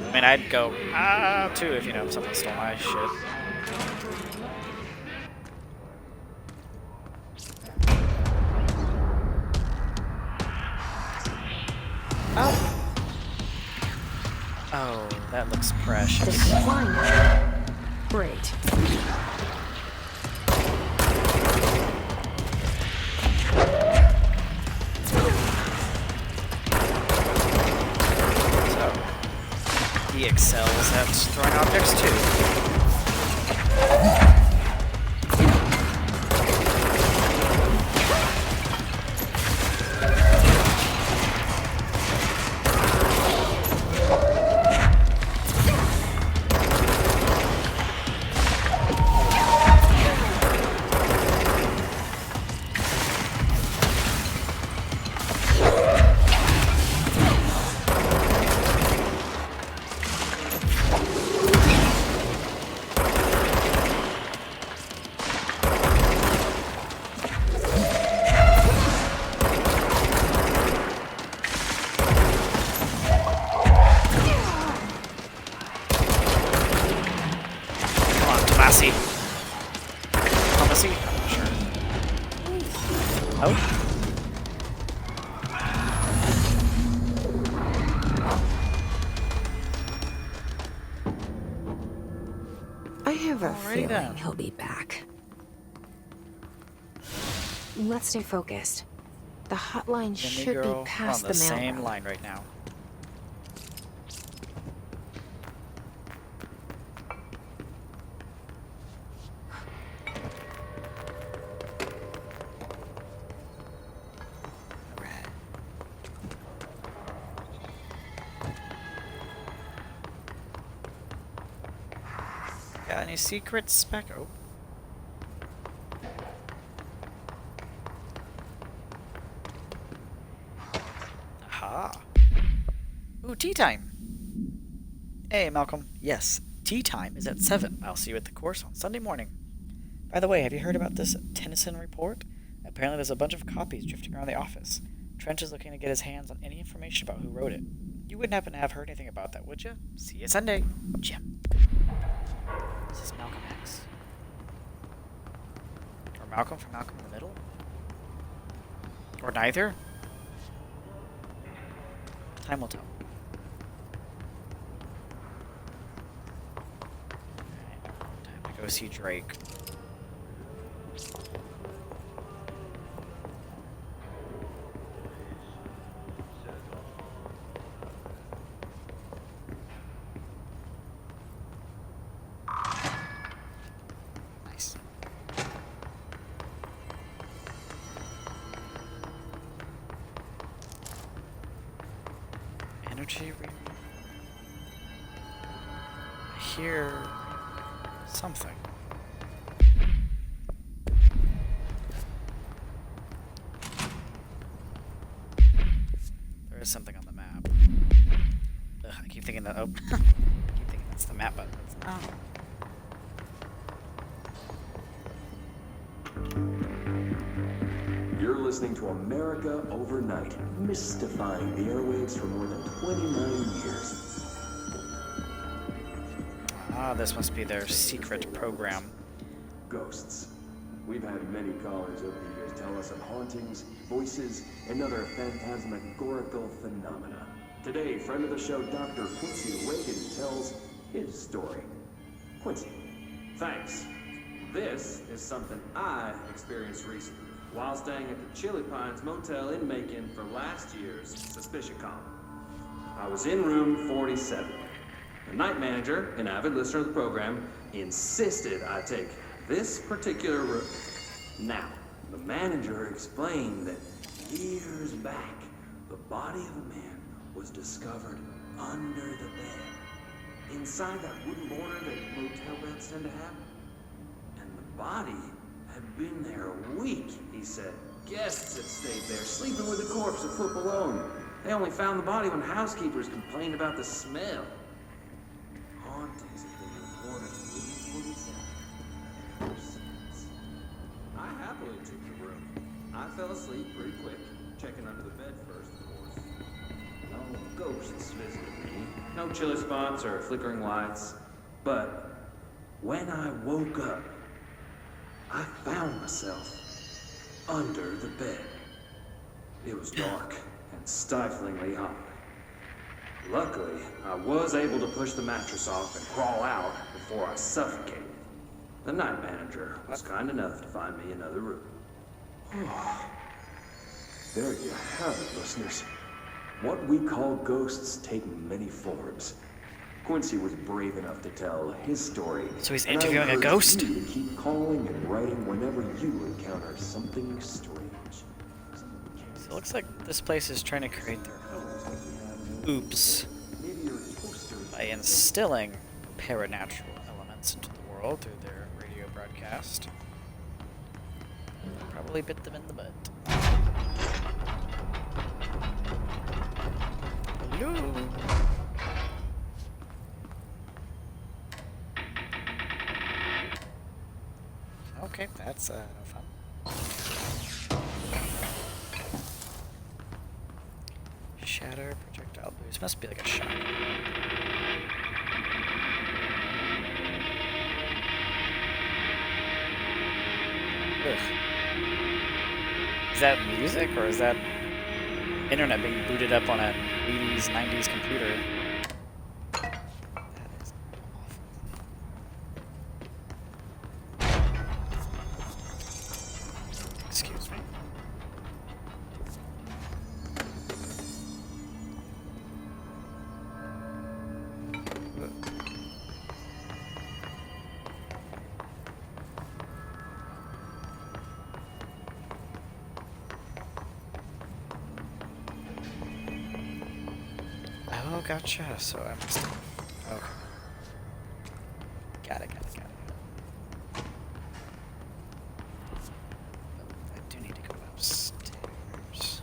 I mean, I'd go, ah, too, if, you know, something stole my shit. Oh. Oh, that looks The precious. decliner. Great. So, he excels at throwing objects too. have a Alrighty feeling then. he'll be back. Let's stay focused. The hotline Jimmy should girl, be past we're on the mail same route. line right now. Alright. Got any secrets back? Oh. Aha. Ooh, tea time. Hey, Malcolm. Yes, tea time is at 7. I'll see you at the course on Sunday morning. By the way, have you heard about this Tennyson report? Apparently there's a bunch of copies drifting around the office. Trench is looking to get his hands on any information about who wrote it. You wouldn't happen to have heard anything about that, would you? See you Sunday. Jim. Is this Malcolm X? Or Malcolm from Malcolm in the Middle? Or neither? Time will tell. Alright, time to go see Drake. Nice. Energy re- I hear something. There is something on the map. Ugh, I keep thinking that. Oh, I keep thinking that's the map, but it's not. You're listening to America Overnight, mystifying the airwaves for more than 29 years. Ah, this must be their secret program. Ghosts. We've had many callers over the years tell us of hauntings, voices, and other phantasmagorical phenomena. Today, friend of the show, Dr. Quincy Reagan, tells his story. Quincy, thanks. This is something I experienced recently while staying at the Chili Pines Motel in Macon for last year's Suspicion Con. I was in room 47. The night manager, an avid listener of the program, insisted I take this particular room. Now, the manager explained that years back, the body of a man was discovered under the bed, inside that wooden border that motel beds tend to have. And the body had been there a week, he said. Guests had stayed there, sleeping with the corpse a foot below. They only found the body when housekeepers complained about the smell. Hauntings have been reported in room 47 ever since. I happily took the room. I fell asleep pretty quick, checking under the bed first, of course. No ghosts visited me, no chilly spots or flickering lights. But when I woke up, I found myself under the bed. It was dark and stiflingly hot. Luckily, I was able to push the mattress off and crawl out before I suffocated. The night manager was kind enough to find me another room. There you have it, listeners. What we call ghosts take many forms. Quincy was brave enough to tell his story. So he's and I interviewing a encourage ghost? you to keep calling and writing whenever you encounter something strange. So it looks like this place is trying to create their own oops by instilling paranatural elements into the world through their radio broadcast. Probably bit them in the butt. Hello. Okay, that's no fun. Shatter, projectile boost. Must be like a shot. Ugh. Is that music or is that internet being booted up on a 80s, 90s computer? That is awful. gotcha. So I'm just... Okay. Got it. I do need to go upstairs.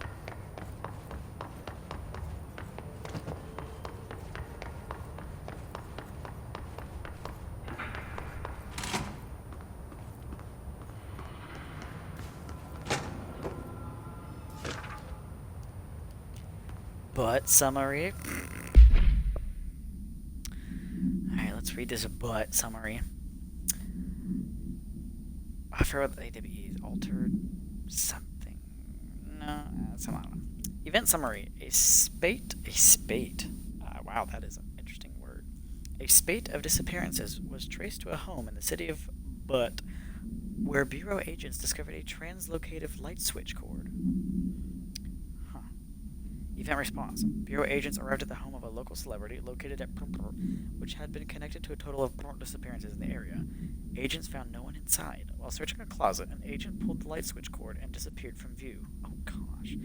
Butt summary. Alright, let's read this butt summary. I forgot what the AWE altered something. No, some, I don't know. Event summary. A spate. Wow, that is an interesting word. A spate of disappearances was traced to a home in the city of Butt, where Bureau agents discovered a translocative light switch cord. Event response. Bureau agents arrived at the home of a local celebrity located at Purpur, which had been connected to a total of disappearances in the area. Agents found no one inside. While searching a closet, an agent pulled the light switch cord and disappeared from view. Oh gosh.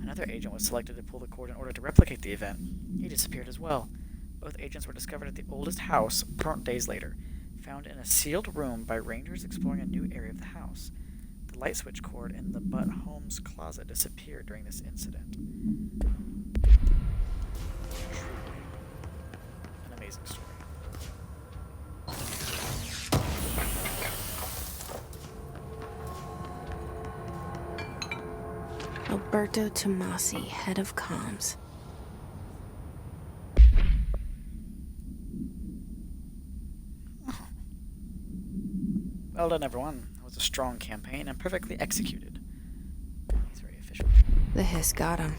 Another agent was selected to pull the cord in order to replicate the event. He disappeared as well. Both agents were discovered at the oldest house days later, found in a sealed room by rangers exploring a new area of the house. The light switch cord in the Butt Home's closet disappeared during this incident. An amazing story. Alberto Tomasi, head of comms. Well done, everyone. That was a strong campaign and perfectly executed. He's very efficient. The hiss got him.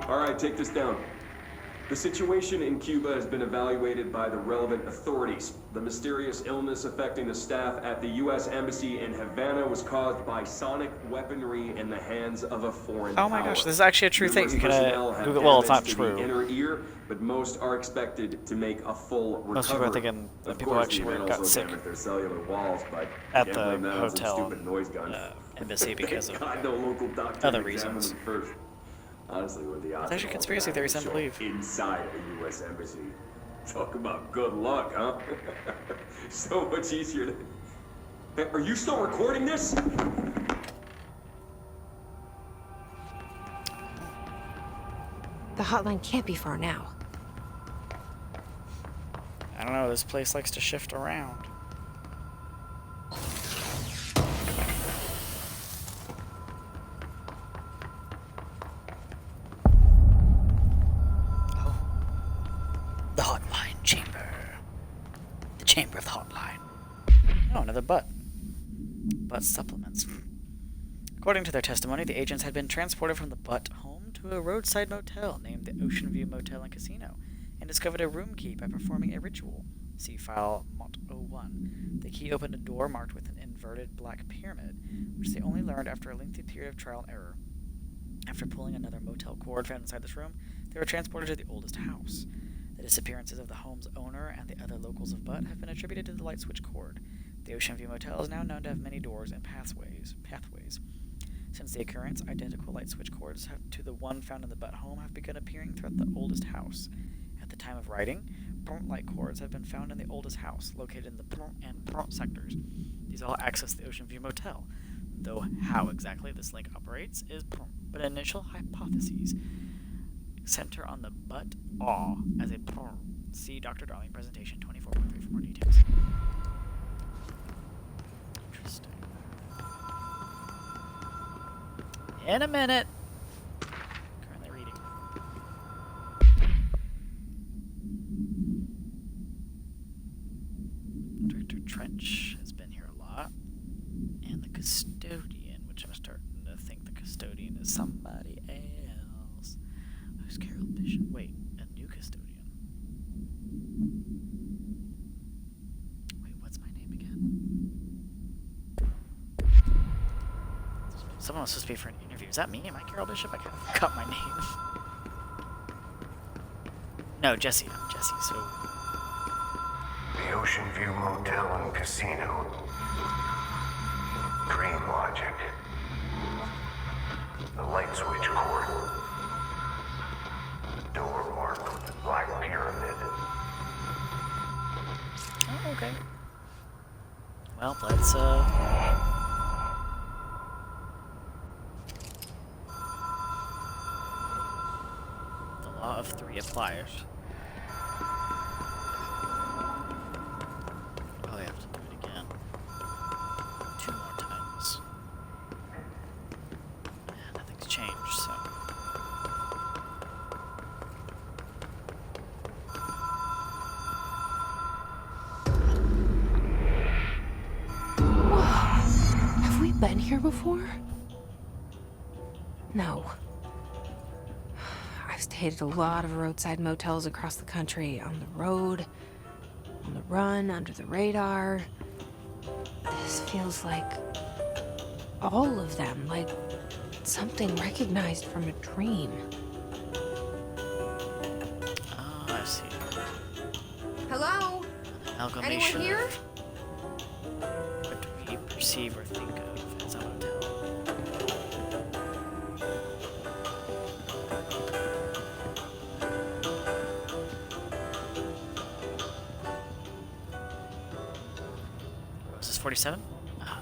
All right, take this down. The situation in Cuba has been evaluated by the relevant authorities. The mysterious illness affecting the staff at the U.S. Embassy in Havana was caused by sonic weaponry in the hands of a foreign Oh my power. gosh, this is actually a true thing. Numerous You can personnel have Google. Well, it's not damage to true. the inner ear, but most are expected to make a full recovery. Most people are thinking that Of people course, actually the event got also sick damaged their cellular walls, but at can't the blame that on some hotel stupid noise gun. embassy because of God, no local doctor other examined reasons. them first. Honestly, with the odds It's actually of all conspiracy that theories, I show believe. Inside the U.S. Embassy. Talk about good luck, huh? So much easier to... Hey, are you still recording this? The hotline can't be far now. I don't know. This place likes to shift around. Oh, the hotline chamber. The chamber of the hotline. Oh, another butt. Butt supplements. According to their testimony, the agents had been transported from the Butt home to a roadside motel named the Ocean View Motel and Casino, and discovered a room key by performing a ritual. See file Mont 01. The key opened a door marked with an inverted black pyramid, which they only learned after a lengthy period of trial and error. After pulling another motel cord found inside this room, they were transported to the oldest house. The disappearances of the home's owner and the other locals of Butt have been attributed to the light switch cord. The Ocean View Motel is now known to have many doors and pathways. Since the occurrence, identical light switch cords to the one found in the Butt home have begun appearing throughout the oldest house. At the time of writing, Pront light cords have been found in the oldest house, located in the Pront and Pront sectors. These all access the Ocean View Motel, though how exactly this link operates is Pront, but initial hypotheses center on the Butt Aw as a Pront. See Dr. Darling presentation 24.3 for more details. Interesting. In a minute. Currently reading. Director Trench has been here a lot. And the custodian, which I'm starting to think the custodian is somebody else. Who's Carol Bishop? Wait, a new custodian. Wait, what's my name again? Someone was supposed to be for an interview. Is that me? Am I Carol Bishop? I kind of cut my name. No, Jesse. I'm Jesse, so... The Ocean View Motel and Casino. Dream logic. The light switch cord. Well, let's the law of three applies. Oh, I have to do it again. 2 more times. Yeah, nothing's changed, so. Have we been here before? No. I've stayed at a lot of roadside motels across the country, on the road, on the run, under the radar. This feels like all of them, like something recognized from a dream. Oh, I see. Hello? Amalgamation Anyone here? of what we perceive or think of as a hotel. Was this 47? Ah.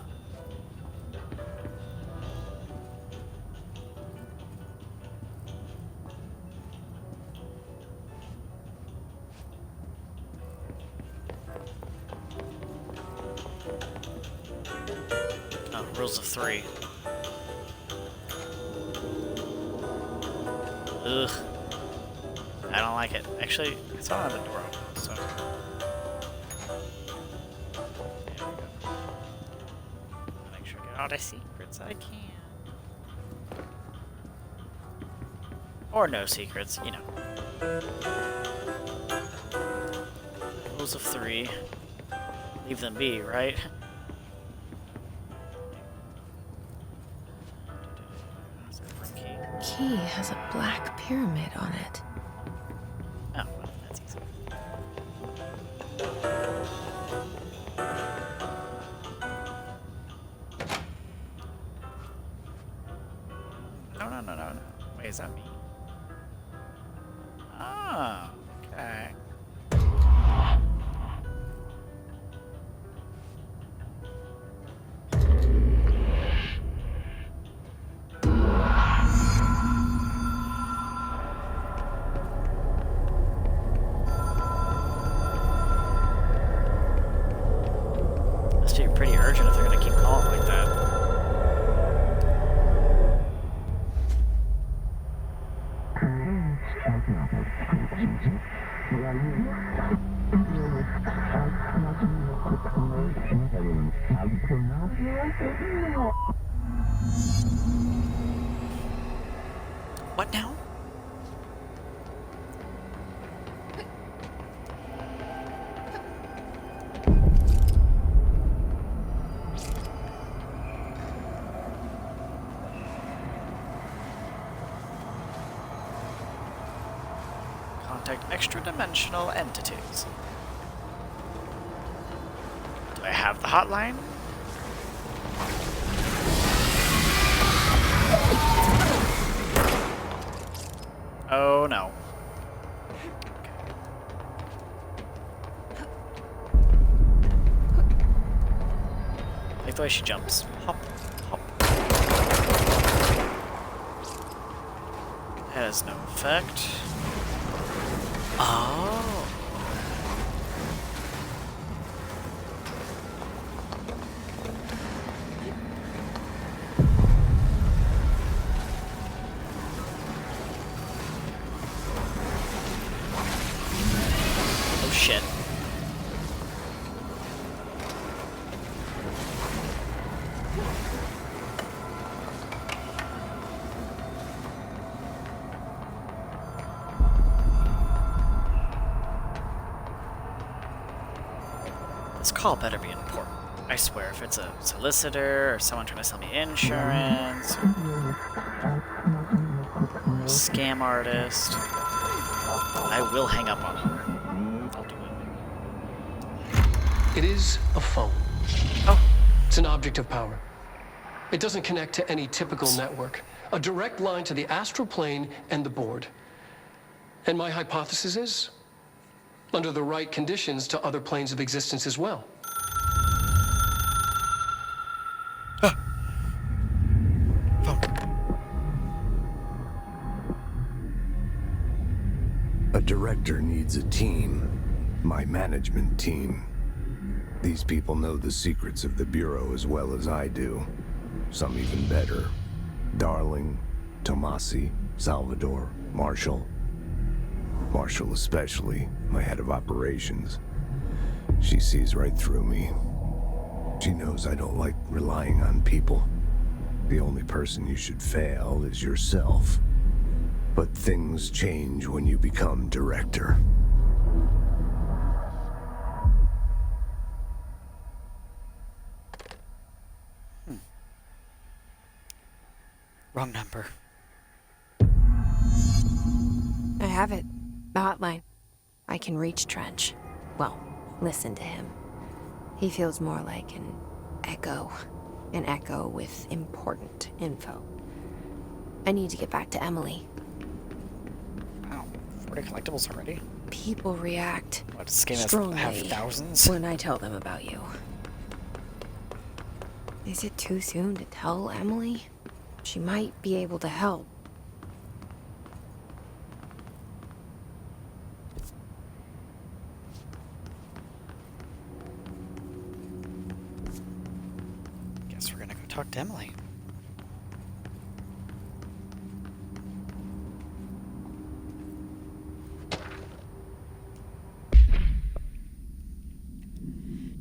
Oh, rules of 3. Ugh. I don't like it. Actually, it's not on the door open, so. There we go. Make sure I get all the secrets I can. Or no secrets, you know. Rules of 3. Leave them be, right? Key has a black pyramid on it. Oh, well, that's easy. No. Wait, is that me? Oh, okay. Must be pretty urgent if they're gonna keep calling like that. What now? Contact extra-dimensional entities. Do I have the hotline? Oh no. I like the way she jumps. Hop, hop. That has no effect. Oh. Oh shit. This call better be important. I swear, if it's a solicitor or someone trying to sell me insurance, or a scam artist, I will hang up on them. I'll do it. It is a phone. Oh, It's an object of power. It doesn't connect to any typical network. A direct line to the astral plane and the board. And my hypothesis is, under the right conditions, to other planes of existence as well. A director needs a team. My management team. These people know the secrets of the Bureau as well as I do. Some even better. Darling, Tomasi, Salvador, Marshall. Marshall especially, my head of operations. She sees right through me. She knows I don't like relying on people. The only person you should fail is yourself. But things change when you become director. Wrong number. I have it. The hotline. I can reach Trench. Well, listen to him. He feels more like an echo. An echo with important info. I need to get back to Emily. Wow, 40 collectibles already? People react What, does this game strongly have thousands? when I tell them about you. Is it too soon to tell Emily? She might be able to help. Guess we're gonna go talk to Emily.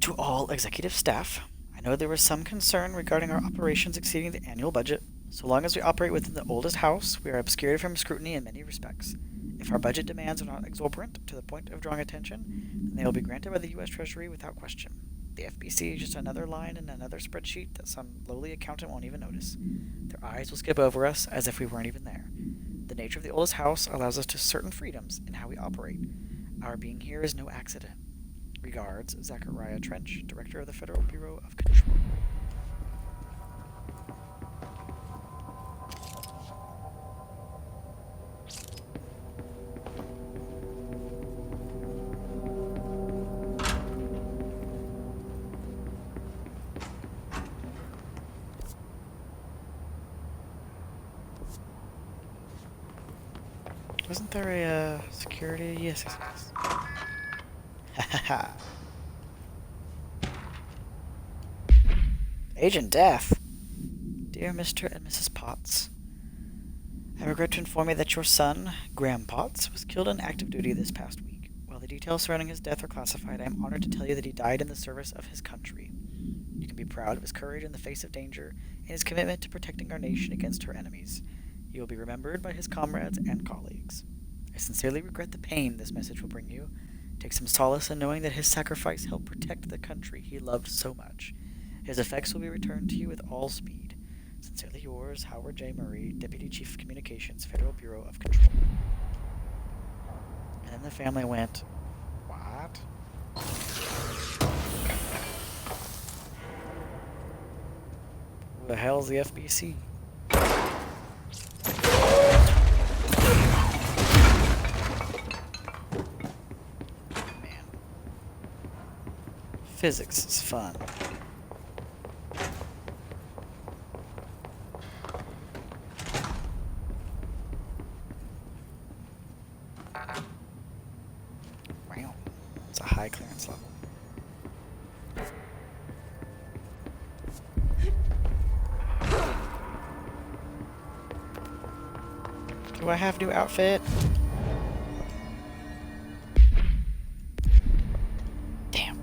To all executive staff, I know there was some concern regarding our operations exceeding the annual budget. So long as we operate within the oldest house, we are obscured from scrutiny in many respects. If our budget demands are not exorbitant to the point of drawing attention, then they will be granted by the U.S. Treasury without question. The FBC is just another line in another spreadsheet that some lowly accountant won't even notice. Their eyes will skip over us as if we weren't even there. The nature of the oldest house allows us to certain freedoms in how we operate. Our being here is no accident. Regards, Zachariah Trench, Director of the Federal Bureau of Control. Wasn't there a security? Yes, yes, yes. Agent Death. Dear Mr. and Mrs. Potts, I regret to inform you that your son, Graham Potts, was killed in active duty this past week. While the details surrounding his death are classified, I am honored to tell you that he died in the service of his country. You can be proud of his courage in the face of danger and his commitment to protecting our nation against her enemies. He will be remembered by his comrades and colleagues. I sincerely regret the pain this message will bring you. Take some solace in knowing that his sacrifice helped protect the country he loved so much. His effects will be returned to you with all speed. Sincerely yours, Howard J. Murray, Deputy Chief of Communications, Federal Bureau of Control. And then the family went, what? Who the hell's the FBC? Man. Physics is fun. Wow. It's a high clearance level. Do I have new outfit? Damn.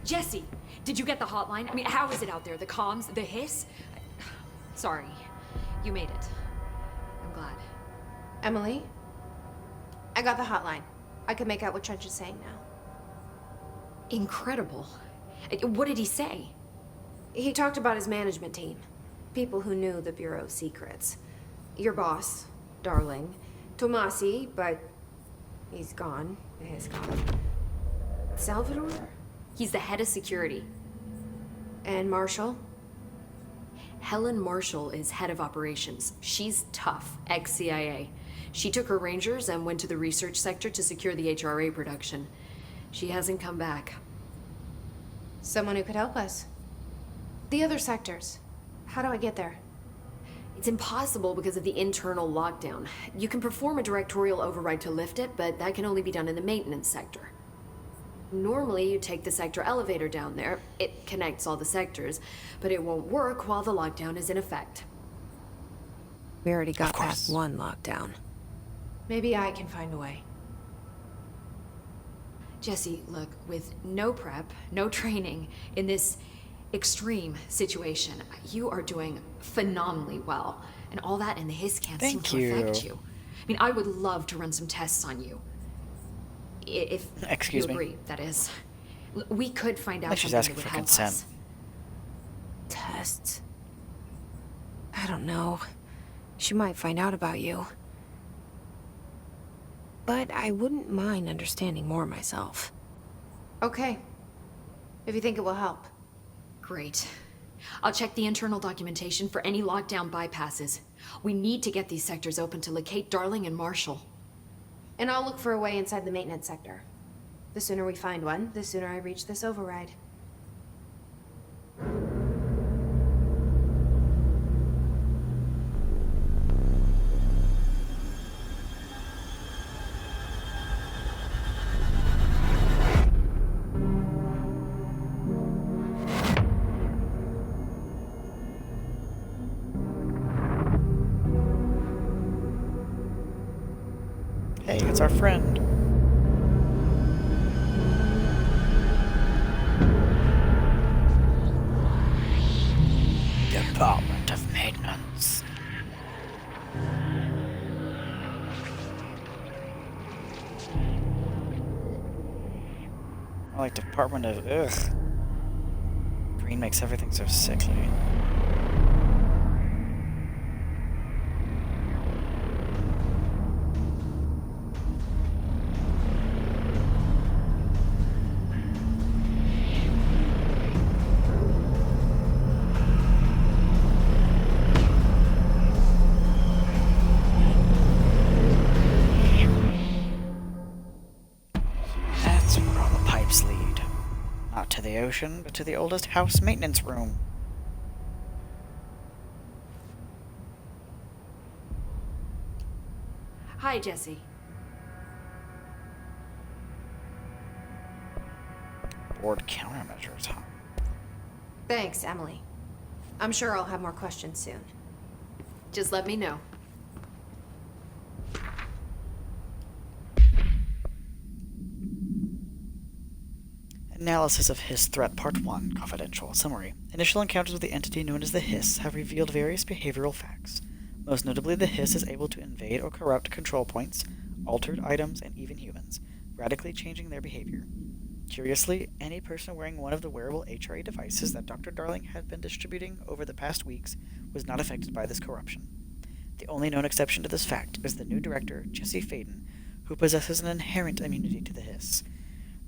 Jesse, did you get the hotline? I mean, how is it out there? The comms, the hiss? Sorry, you made it. I'm glad. Emily? I got the hotline. I can make out what Trench is saying now. Incredible. What did he say? He talked about his management team. People who knew the Bureau's secrets. Your boss, Darling. Tomasi, but he's gone. He's gone. Salvador? He's the head of security. And Marshall? Helen Marshall is head of operations. She's tough, ex-CIA. She took her Rangers and went to the research sector to secure the HRA production. She hasn't come back. Someone who could help us. The other sectors. How do I get there? It's impossible because of the internal lockdown. You can perform a directorial override to lift it, but that can only be done in the maintenance sector. Normally, you take the sector elevator down there. It connects all the sectors, but it won't work while the lockdown is in effect. We already got Of course. past one lockdown. Maybe I can find a way. Jesse, look, with no prep, no training in this extreme situation, you are doing phenomenally well. And all that in the hiss can't seem Thank to affect you. you. I mean, I would love to run some tests on you. If Excuse you me. agree, that is. We could find out Like she's something asking that would for help consent. us. Tests. I don't know. She might find out about you. But I wouldn't mind understanding more myself. Okay. If you think it will help. Great. I'll check the internal documentation for any lockdown bypasses. We need to get these sectors open to locate Darling and Marshall. And I'll look for a way inside the maintenance sector. The sooner we find one, the sooner I reach this override. Hey, it's our friend. Department of Maintenance. More like Department of Ugh. Green makes everything so sickly. That's where all the pipes lead. Not to the ocean, but to the oldest house maintenance room. Hi, Jesse. Board countermeasures, huh? Thanks, Emily. I'm sure I'll have more questions soon. Just let me know. Analysis of Hiss Threat Part 1, Confidential. Summary. Initial encounters with the entity known as the Hiss have revealed various behavioral facts. Most notably, the Hiss is able to invade or corrupt control points, altered items, and even humans, radically changing their behavior. Curiously, any person wearing one of the wearable HRA devices that Dr. Darling had been distributing over the past weeks was not affected by this corruption. The only known exception to this fact is the new director, Jesse Faden, who possesses an inherent immunity to the Hiss.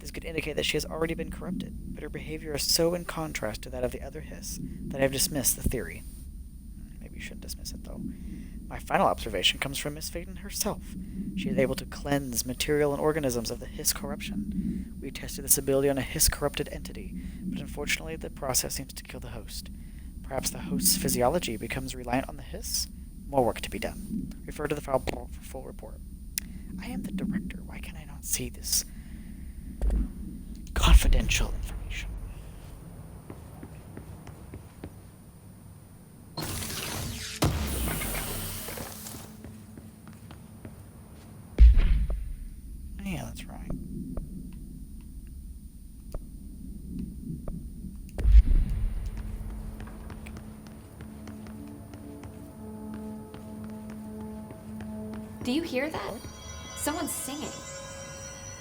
This could indicate that she has already been corrupted, but her behavior is so in contrast to that of the other Hiss that I have dismissed the theory. Maybe you shouldn't dismiss it, though. My final observation comes from Miss Faden herself. She is able to cleanse material and organisms of the Hiss corruption. We tested this ability on a Hiss-corrupted entity, but unfortunately the process seems to kill the host. Perhaps the host's physiology becomes reliant on the Hiss? More work to be done. Refer to the file for full report. I am the director. Why can I not see this confidential information? Yeah, that's right. Do you hear that? Someone's singing.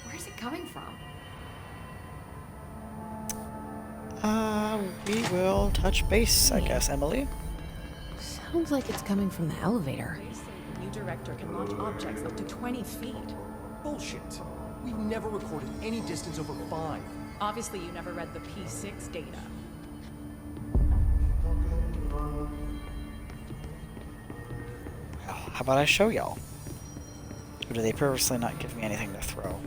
Where's it coming from? We will touch base, I guess, Emily. Sounds like it's coming from the elevator. The new director can launch objects up to 20 feet. Bullshit. We've never recorded any distance over 5. Obviously, you never read the P6 data. Well, how about I show y'all? Or do they purposely not give me anything to throw?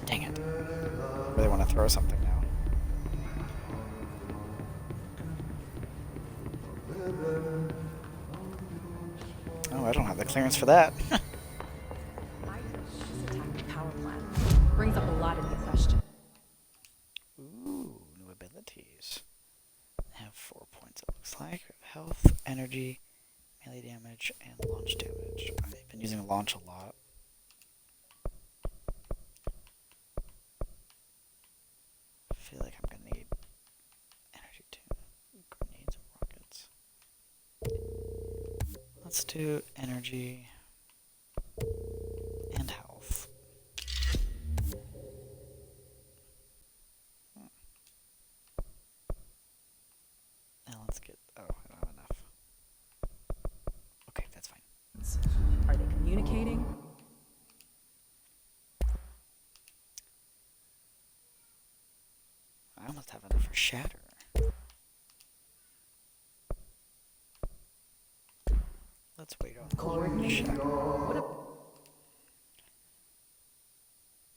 Dang it. I really want to throw something now. Oh, I don't have the clearance for that. Just attack the power plant. Brings up a lot of new questions. Ooh, new abilities. I have 4 points, it looks like. Health, energy, melee damage, and launch damage. I've been using launch a lot. I feel like I'm gonna need energy too. Grenades and rockets. Let's do energy and health. Now let's get. Oh, I don't have enough. Okay, that's fine. Are they communicating? I almost have enough for shatter. Let's wait on Coordination. shatter.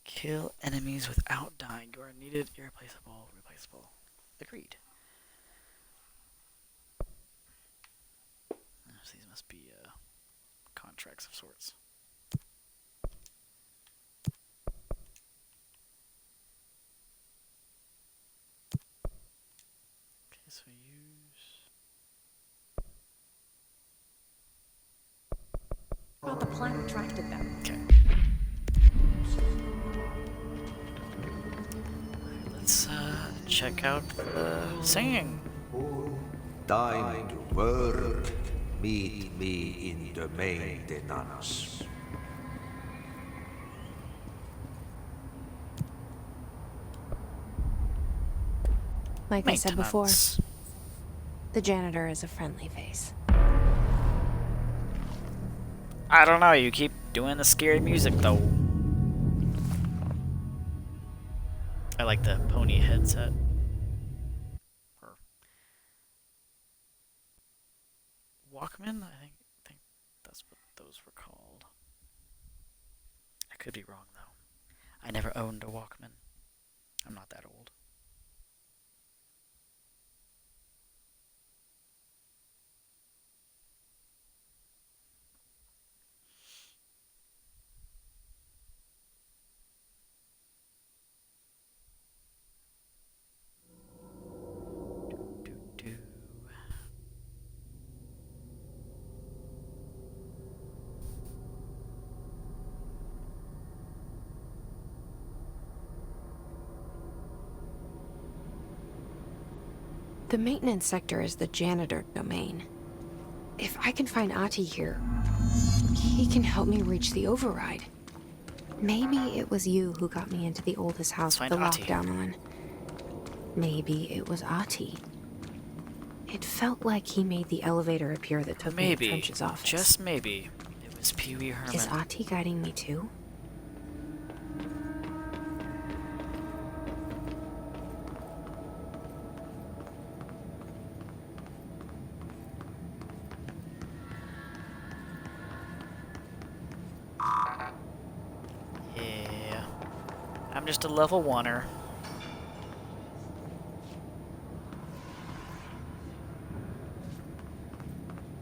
Kill enemies without dying. You are needed, irreplaceable, replaceable. Agreed. So these must be contracts of sorts. Okay, so use. About the plant attracted them. Okay. Let's check out the singing. Time to work. Meet me in the maintenance. Like I said before, Maintenance. the janitor is a friendly face. I don't know, you keep doing the scary music though. I like the pony headset. Or Walkman? I think that's what those were called. I could be wrong though. I never owned a Walkman. I'm not that old. Do. The maintenance sector is the janitor domain. If I can find Ahti here, he can help me reach the override. Maybe it was you who got me into the oldest house with Let's the find Ahti. lockdown on. Maybe it was Ahti. It felt like he made the elevator appear that took me to Maybe, Trench's office. just maybe, it was Pee Wee Herman. Is Ahti guiding me too? Yeah. I'm just a level 1-er.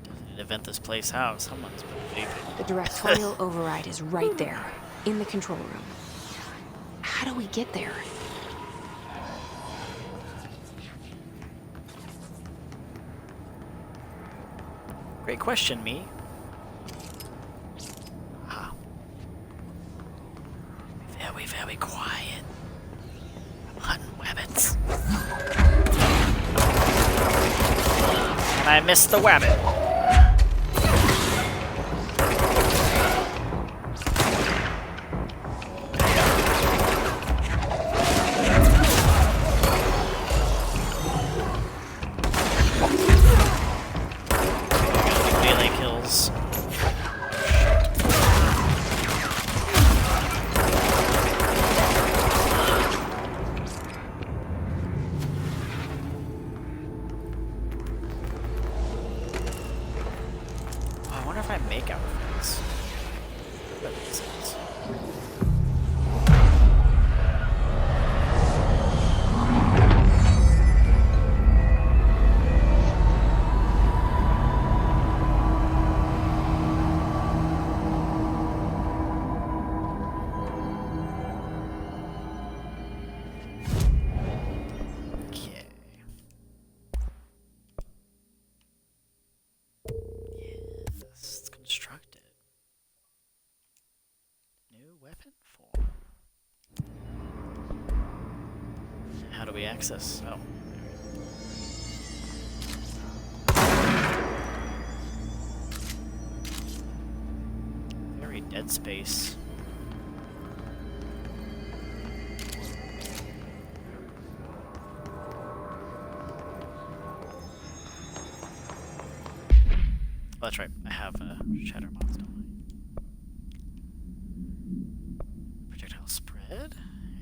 Doesn't need to vent this place out. Someone's been vaping. The directorial override is right there, in the control room. How do we get there? Great question, me. Ah. Very, very quiet. I'm hunting wabbits. And I missed the wabbit. Melee kills. I wonder if I make out things. That makes sense. we access? Oh. Very Dead Space. Oh, that's right. I have a Shatter Mods, don't I? Projectile spread.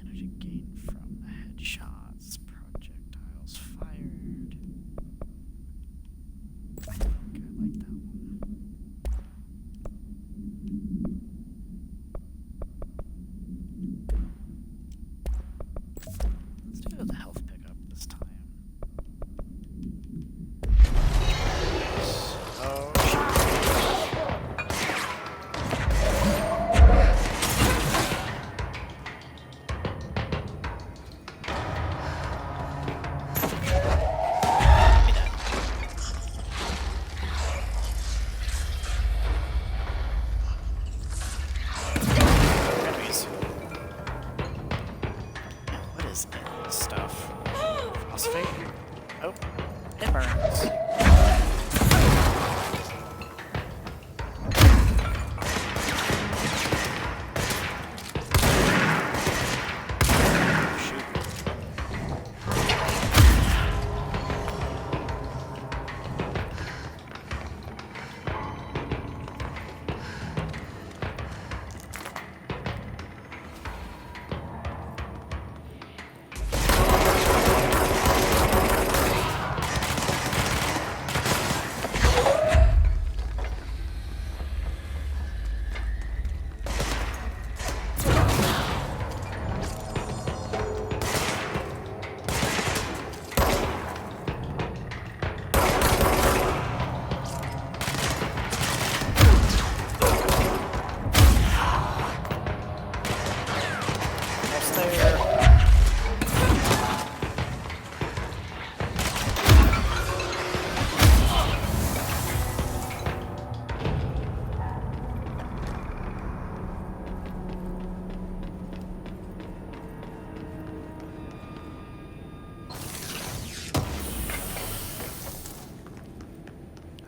Energy gain from headshots. Projectiles fired. Okay, I like that one. Let's do the health pickup this time. Oh, enemies. Now, what is in this stuff? Phosphate? Oh, it burns. Shoot. Almost there.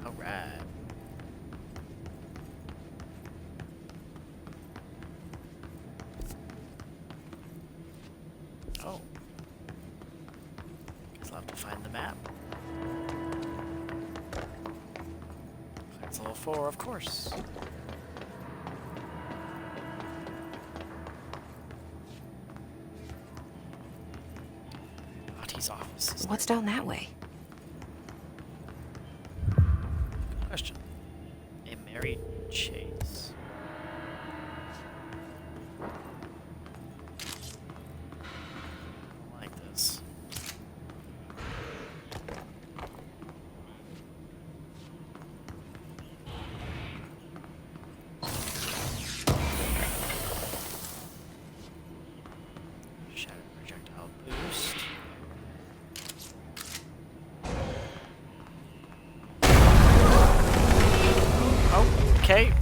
All right. Oh. Guess I'll have to find the map. It's level 4, of course. Lottie's office is What's down that way? Good question. A Mary Chase. I like this. Shadow projectile boost. Okay.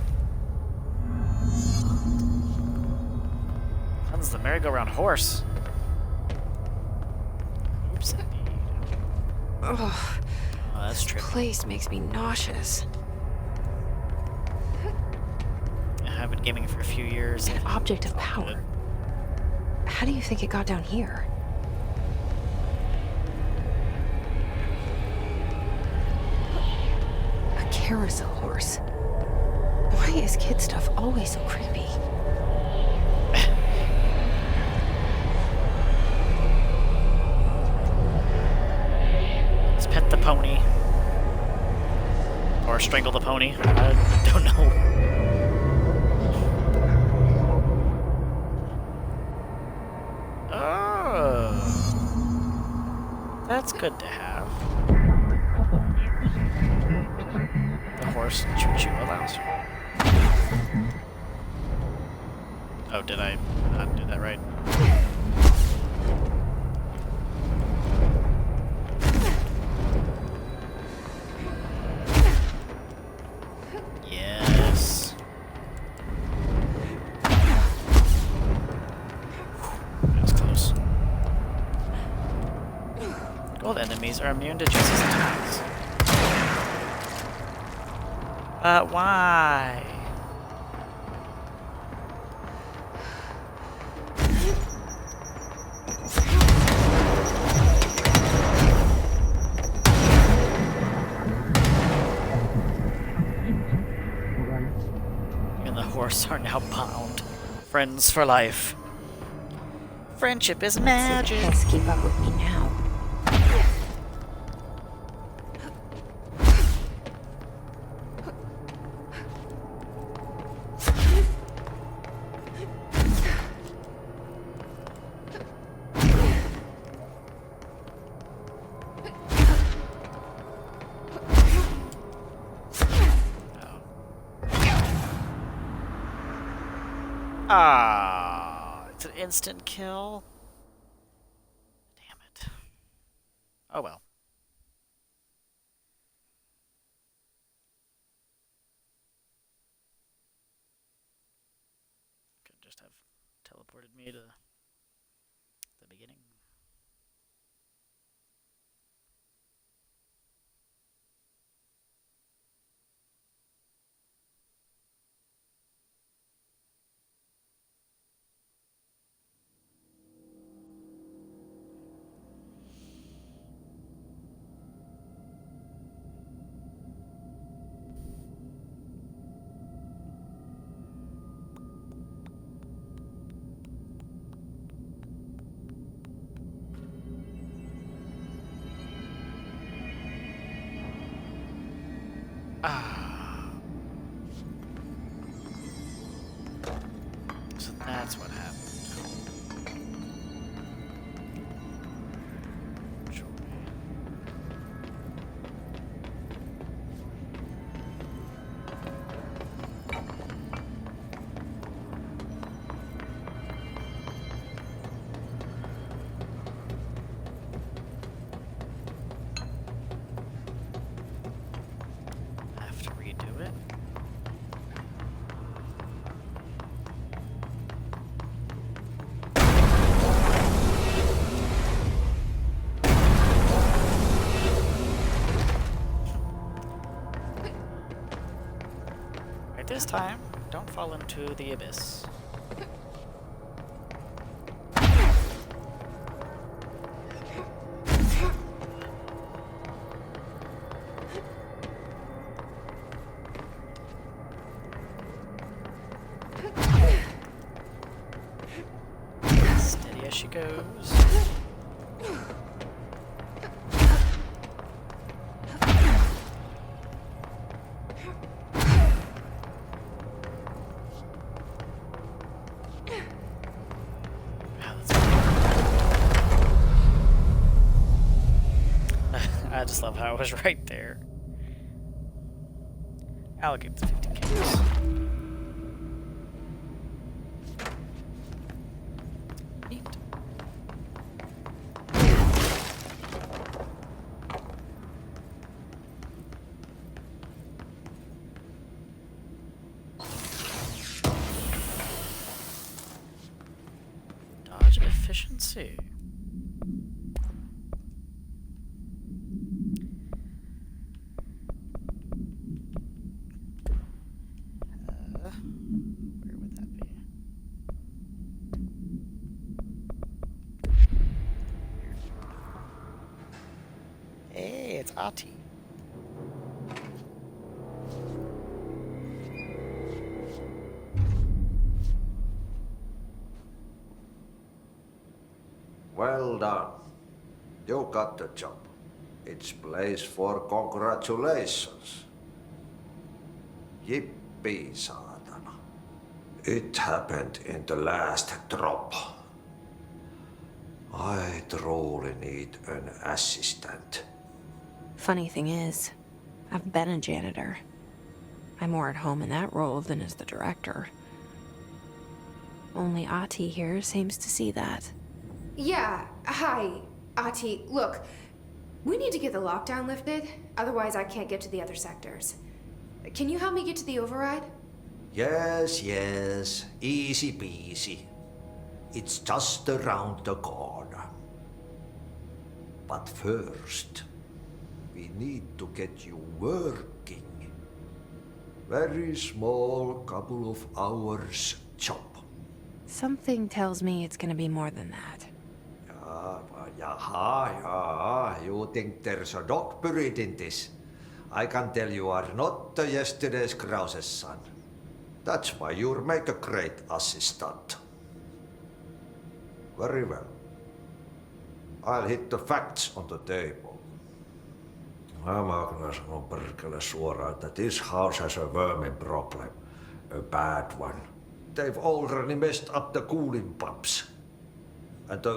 Runs the merry-go-round horse. Oops, indeed. Ugh, Oh, that's this trippy. place makes me nauseous. I've been gaming for a few years. An object of It's all power. good. How do you think it got down here? A carousel horse. Why is kid stuff always so creepy? Let's pet the pony. Or strangle the pony. I don't know. Oh. That's good to have. The horse choo-choo allows you. Oh, did I not do that right? Yes. That was close. enemies are immune to Jesse's attacks. But why? You and the horse are now bound. Friends for life. Friendship is magic. Let's keep up with me now. Ah, it's an instant kill. Damn it. Oh well. Could just have teleported me to the beginning. Ah. So that's what happened. Joy. I have to redo it. Right this time, don't fall into the abyss. Steady as she goes. Wow, I just love how it was right there. Allocate the 50 cakes. Neat. Dodge efficiency. Where would that be? Hey, it's Ahti. Well done. You got the job. It's place for congratulations. Yippee, saatana. It happened in the last drop. I truly need an assistant. Funny thing is, I've been a janitor. I'm more at home in that role than as the director. Only Ahti here seems to see that. Yeah, hi, Ahti. Look, we need to get the lockdown lifted, otherwise I can't get to the other sectors. Can you help me get to the override? Yes, yes. Easy peasy. It's just around the corner. But first, we need to get you working. Very small, couple of hours job. Something tells me it's gonna be more than that. Yeah. You think there's a dog buried in this? I can tell you are not yesterday's Krause's son. That's why you'll make a great assistant. Very well. I'll hit the facts on the table. Mä kyllä sanon perkele suoraan, että this house has a vermin problem. A bad one. They've already messed up the cooling pumps. And the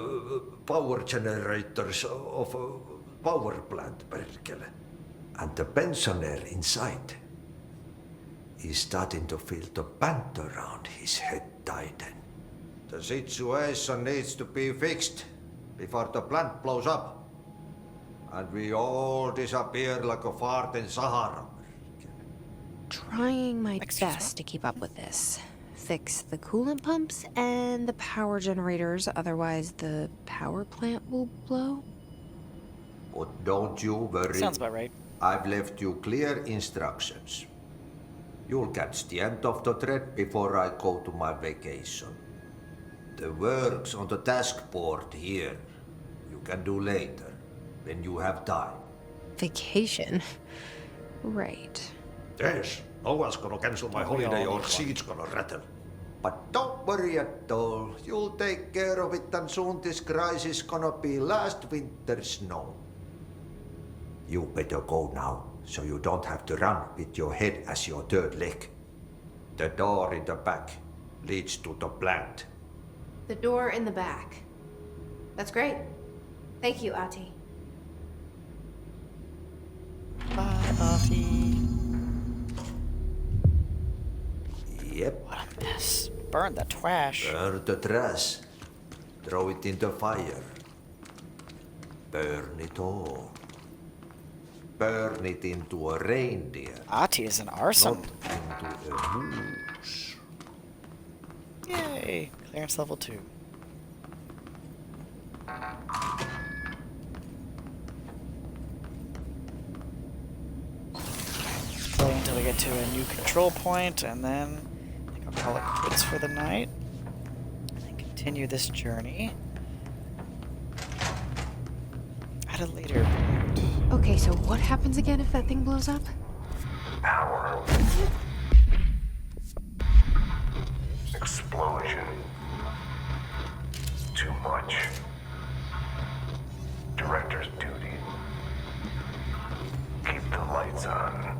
power generators of a power plant, perkele. And the pensioner inside is starting to feel the band around his head tighten. The situation needs to be fixed before the plant blows up. And we all disappear like a fart in Sahara. Trying my best to keep up with this. Fix the coolant pumps and the power generators, otherwise the power plant will blow. But don't you worry. Sounds about right. I've left you clear instructions. You'll catch the end of the thread before I go to my vacation. The work's on the task board here. You can do later, when you have time. Vacation? Right. Yes, no one's gonna cancel my holiday or seat's gonna rattle. But don't worry at all. You'll take care of it and soon this crisis gonna be last winter's snow. You better go now, so you don't have to run with your head as your third leg. The door in the back leads to the plant. The door in the back. That's great. Thank you, Ati. Bye, Auntie. Yep. What a mess. Burn the trash. Burn the trash. Throw it in the fire. Burn it all. Burn it into a reindeer. Ati is an arson. Not into a moose. Yay. Clearance level 2. Play until we get to a new control point, and then I think I'll call it quits for the night. And then continue this journey at a later point. Okay, so what happens again if that thing blows up? Power. Explosion. Too much. Director's duty. Keep the lights on.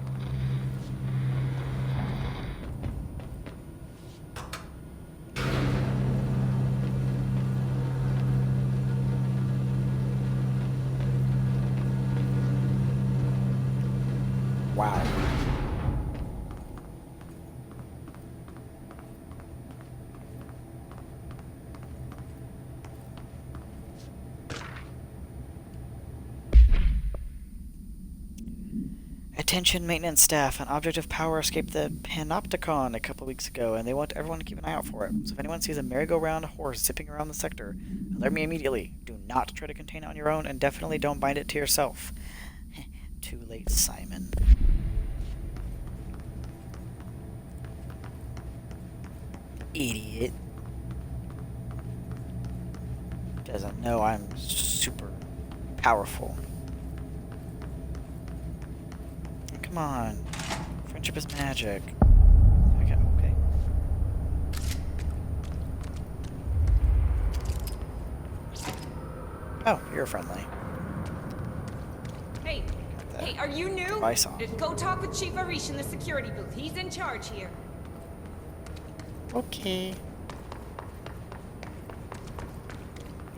Wow. Attention maintenance staff, an object of power escaped the Panopticon a couple weeks ago, and they want everyone to keep an eye out for it. So if anyone sees a merry-go-round horse zipping around the sector, alert me immediately. Do not try to contain it on your own, and definitely don't bind it to yourself. Too late, Simon. Idiot. Doesn't know I'm super powerful. Come on. Friendship is magic. Okay, okay. Oh, you're friendly. Hey, hey, are you new? Bison. Go talk with Chief Arish in the security booth. He's in charge here. Okay.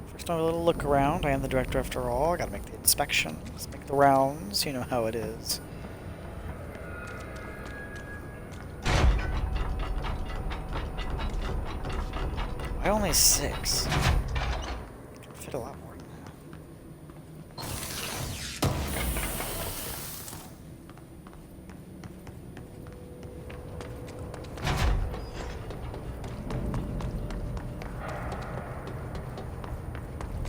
First, I'll have a little look around. I am the director after all. I gotta make the inspections, make the rounds. You know how it is. Why only 6? I can fit a lot more than that.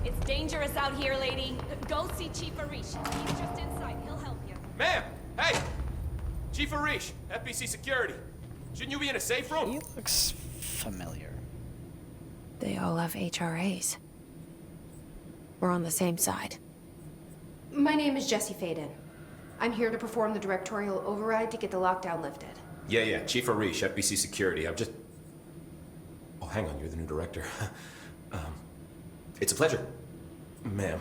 It's dangerous out here, lady. Go see Chief Arish. He's just inside. He'll help you. Ma'am! Hey! Chief Arish, FBC Security. Shouldn't you be in a safe room? He looks familiar. They all have HRAs. We're on the same side. My name is Jesse Faden. I'm here to perform the directorial override to get the lockdown lifted. Yeah, Chief Arish, FBC Security. I'm just... Oh, hang on, you're the new director. It's a pleasure, ma'am.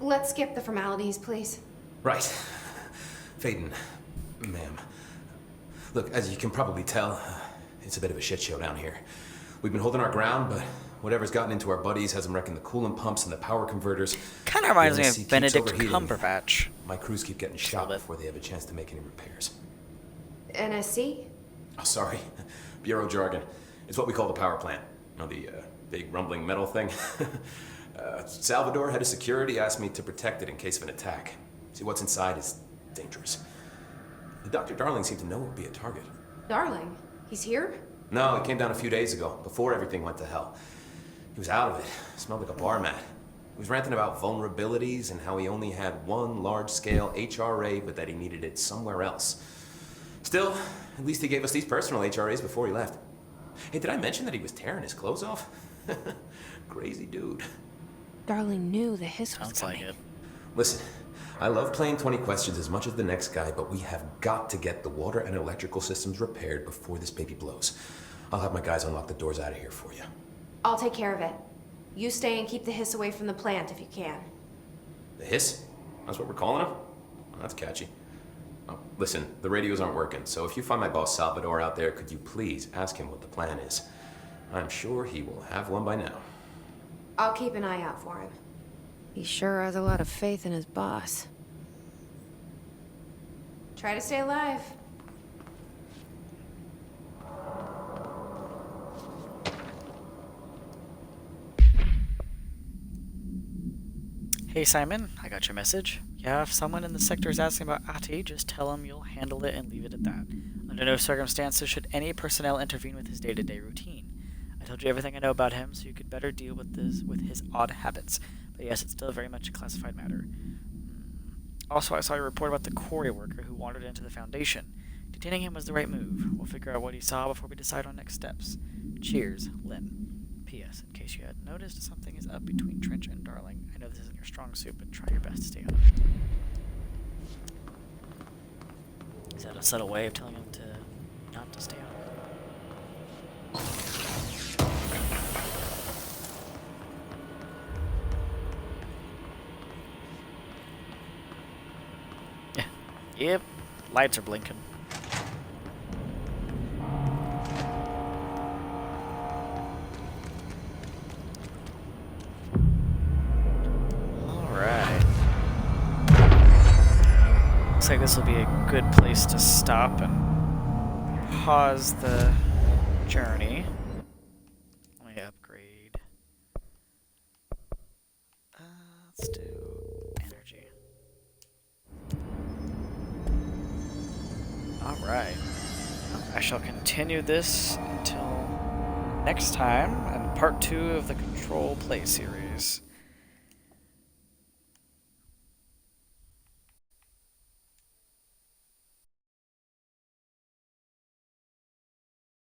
Let's skip the formalities, please. Right. Faden, ma'am. Look, as you can probably tell, it's a bit of a shit show down here. We've been holding our ground, but whatever's gotten into our buddies has them wrecking the coolant pumps and the power converters. Kind of reminds me The of NSC keeps Benedict overheating. Cumberbatch. My crews keep getting shot bit. before they have a chance to make any repairs. NSC? Oh, sorry. Bureau jargon. It's what we call the power plant. You know, the big rumbling metal thing? Salvador, head of security, asked me to protect it in case of an attack. See, what's inside is dangerous. Dr. Darling seemed to know it would be a target. Darling? He's here? No, he came down a few days ago, before everything went to hell. He was out of it. Smelled like a bar mat. He was ranting about vulnerabilities and how he only had one large-scale HRA, but that he needed it somewhere else. Still, at least he gave us these personal HRAs before he left. Hey, did I mention that he was tearing his clothes off? Crazy dude. Darling knew the hiss was Sounds coming. like it. Listen, I love playing 20 questions as much as the next guy, but we have got to get the water and electrical systems repaired before this baby blows. I'll have my guys unlock the doors out of here for you. I'll take care of it. You stay and keep the hiss away from the plant if you can. The hiss? That's what we're calling him? Well, that's catchy. Oh, listen, the radios aren't working, so if you find my boss Salvador out there, could you please ask him what the plan is? I'm sure he will have one by now. I'll keep an eye out for him. He sure has a lot of faith in his boss. Try to stay alive. Hey Simon, I got your message. Yeah, if someone in the sector is asking about Ati, just tell him you'll handle it and leave it at that. Under no circumstances should any personnel intervene with his day-to-day routine. I told you everything I know about him, so you could better deal with his odd habits. But yes, it's still very much a classified matter. Also, I saw your report about the quarry worker who wandered into the Foundation. Detaining him was the right move. We'll figure out what he saw before we decide on next steps. Cheers, Lynn. P.S. In case you hadn't noticed, something is up between Trench and Darling. I know this isn't your strong suit, but try your best to stay on it. Is that a subtle way of telling him to not to stay on it? Yeah. Yep. Lights are blinking. Looks like this will be a good place to stop and pause the journey. Let me upgrade. Let's do energy. Alright. I shall continue this until next time in part 2 of the Control Play series.